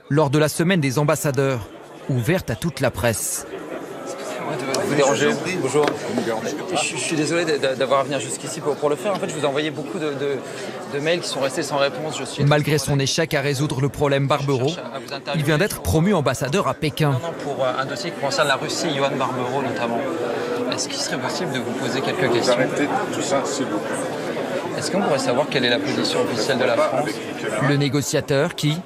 lors de la semaine des ambassadeurs, ouverte à toute la presse. Vous dérangez? Bonjour. Je suis désolé d'avoir à venir jusqu'ici pour le faire. En fait, je vous ai envoyé beaucoup de mails qui sont restés sans réponse. Malgré son échec à résoudre le problème Barbero, il vient d'être promu ambassadeur à Pékin. Non, pour un dossier qui concerne la Russie, Yohan Barbero notamment. Est-ce qu'il serait possible de vous poser quelques questions? Arrêtez tout ça, s'il vous plaît. Est-ce qu'on pourrait savoir quelle est la position officielle de la France? Le négociateur qui,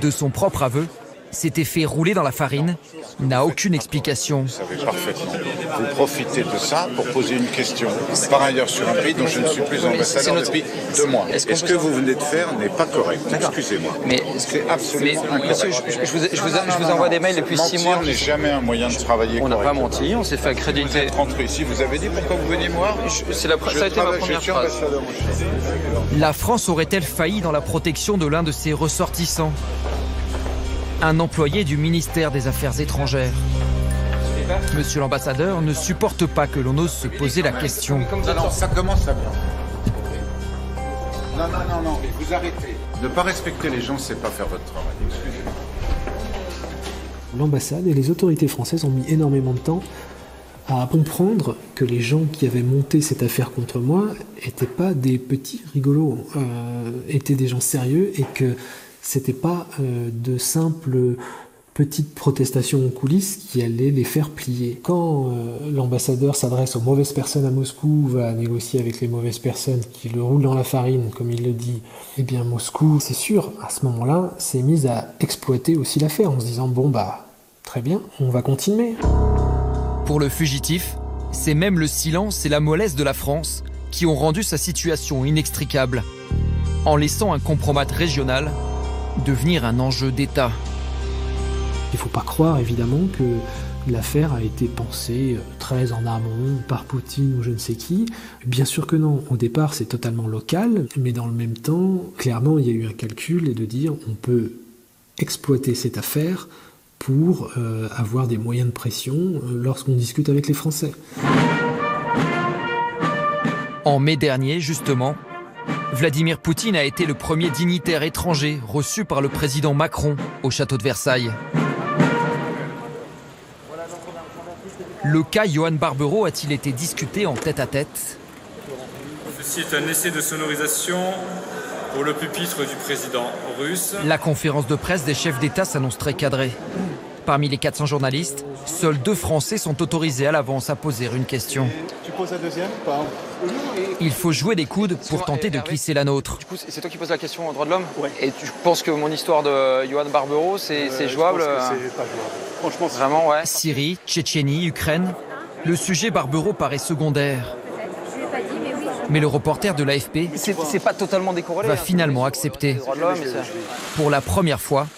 de son propre aveu, s'était fait rouler dans la farine, n'a aucune explication. Vous savez parfaitement. Vous profitez de ça pour poser une question. Par ailleurs, sur un pays dont je ne suis plus ambassadeur depuis 2 mois. Est-ce que vous venez de faire n'est pas correct? Excusez-moi. Mais c'est absolument incorrect. Monsieur, je vous envoie des mails depuis 6 mois. Mentir n'est jamais un moyen de travailler. On n'a pas menti, on s'est fait accréditer. Vous êtes rentré ici, vous avez dit pourquoi vous veniez me voir? Ça a été ma première phrase. La France aurait-elle failli dans la protection de l'un de ses ressortissants? Un employé du ministère des Affaires étrangères. Monsieur l'ambassadeur ne supporte pas que l'on ose se poser la question. Non, ça commence à bien. Non, vous arrêtez. Ne pas respecter les gens, c'est pas faire votre travail. Excusez-moi. L'ambassade et les autorités françaises ont mis énormément de temps à comprendre que les gens qui avaient monté cette affaire contre moi n'étaient pas des petits rigolos, étaient des gens sérieux et que c'était pas de simples petites protestations en coulisses qui allaient les faire plier. Quand l'ambassadeur s'adresse aux mauvaises personnes à Moscou, va négocier avec les mauvaises personnes qui le roulent dans la farine, comme il le dit, eh bien Moscou, c'est sûr, à ce moment-là, s'est mise à exploiter aussi l'affaire en se disant bon bah très bien, on va continuer. Pour le fugitif, c'est même le silence et la mollesse de la France qui ont rendu sa situation inextricable, en laissant un compromat régional devenir un enjeu d'État. Il ne faut pas croire évidemment que l'affaire a été pensée très en amont par Poutine ou je ne sais qui. Bien sûr que non. Au départ, c'est totalement local, mais dans le même temps, clairement, il y a eu un calcul et de dire on peut exploiter cette affaire pour avoir des moyens de pression lorsqu'on discute avec les Français. En mai dernier, justement, Vladimir Poutine a été le premier dignitaire étranger reçu par le président Macron au château de Versailles. Le cas Johan Barbero a-t-il été discuté en tête-à-tête ? Ceci est un essai de sonorisation pour le pupitre du président russe. La conférence de presse des chefs d'État s'annonce très cadrée. Parmi les 400 journalistes, seuls 2 Français sont autorisés à l'avance à poser une question. Tu poses la deuxième ou pas ? Il faut jouer des coudes pour tenter de glisser la nôtre. Du coup, c'est toi qui poses la question aux droits de l'homme ? Ouais. Et tu penses que mon histoire de Johan Barbero, c'est jouable ? Je pense que c'est pas jouable. Franchement, c'est vraiment, ouais. Syrie, Tchétchénie, Ukraine, le sujet Barbero paraît secondaire. Mais le reporter de l'AFP c'est pas totalement décorrélé, va finalement accepter. Pour la première fois,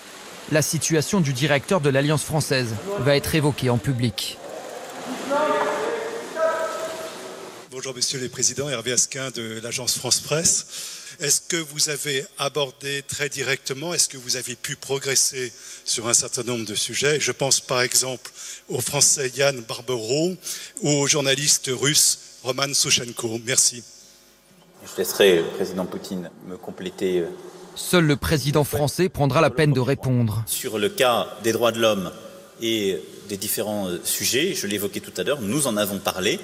la situation du directeur de l'Alliance française va être évoquée en public. Bonjour Monsieur le Président, Hervé Asquin de l'agence France Presse. Est-ce que vous avez abordé très directement, est-ce que vous avez pu progresser sur un certain nombre de sujets ? Je pense par exemple au Français Jan Barbero ou au journaliste russe Roman Souchenko. Merci. Je laisserai le président Poutine me compléter. Seul le président français prendra la peine de répondre. Sur le cas des droits de l'homme et des différents sujets, je l'évoquais tout à l'heure, nous en avons parlé.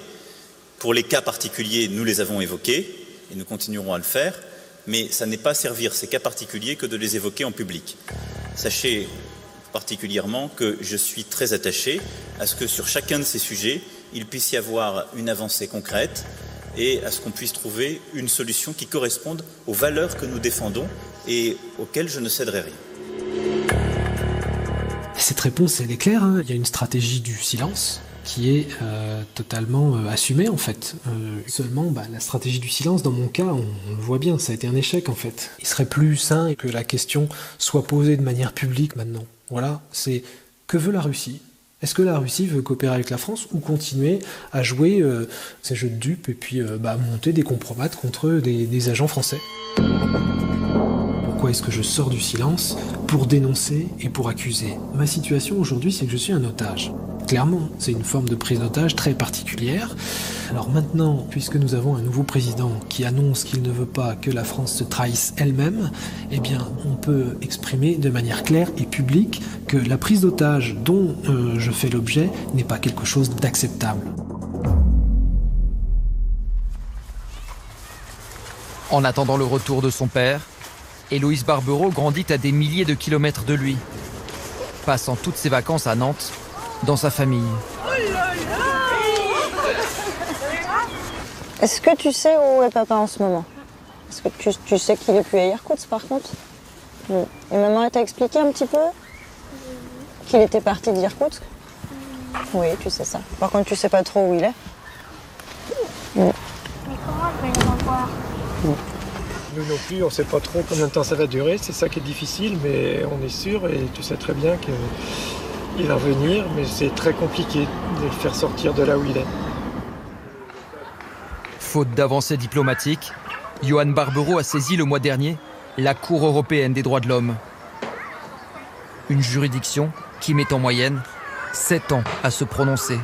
Pour les cas particuliers, nous les avons évoqués et nous continuerons à le faire, mais ça n'est pas servir ces cas particuliers que de les évoquer en public. Sachez particulièrement que je suis très attaché à ce que sur chacun de ces sujets, il puisse y avoir une avancée concrète et à ce qu'on puisse trouver une solution qui corresponde aux valeurs que nous défendons et auxquelles je ne céderai rien. Cette réponse, elle est claire, hein. Il y a une stratégie du silence qui est totalement assumée en fait. Seulement, la stratégie du silence, dans mon cas, on le voit bien, ça a été un échec en fait. Il serait plus sain que la question soit posée de manière publique maintenant. Voilà, c'est que veut la Russie ? Est-ce que la Russie veut coopérer avec la France ou continuer à jouer ces jeux de dupes et puis monter des compromates contre des agents français ? Pourquoi est-ce que je sors du silence pour dénoncer et pour accuser ? Ma situation aujourd'hui, c'est que je suis un otage. Clairement, c'est une forme de prise d'otage très particulière. Alors maintenant, puisque nous avons un nouveau président qui annonce qu'il ne veut pas que la France se trahisse elle-même, eh bien, on peut exprimer de manière claire et publique que la prise d'otage dont je fais l'objet n'est pas quelque chose d'acceptable. En attendant le retour de son père, Héloïse Barbero grandit à des milliers de kilomètres de lui, passant toutes ses vacances à Nantes, dans sa famille. Est-ce que tu sais où est papa en ce moment ? Est-ce que tu sais qu'il est plus à Irkoutsk par contre ? Et maman, elle t'a expliqué un petit peu qu'il était parti d'Irkoutsk ? Oui, tu sais ça. Par contre, tu sais pas trop où il est ? Mais comment elle peut le revoir ? Nous non plus, on ne sait pas trop combien de temps ça va durer, c'est ça qui est difficile, mais on est sûr et tu sais très bien qu'il va revenir, mais c'est très compliqué de le faire sortir de là où il est. Faute d'avancées diplomatiques, Johan Barbero a saisi le mois dernier la Cour européenne des droits de l'homme. Une juridiction qui met en moyenne 7 ans à se prononcer.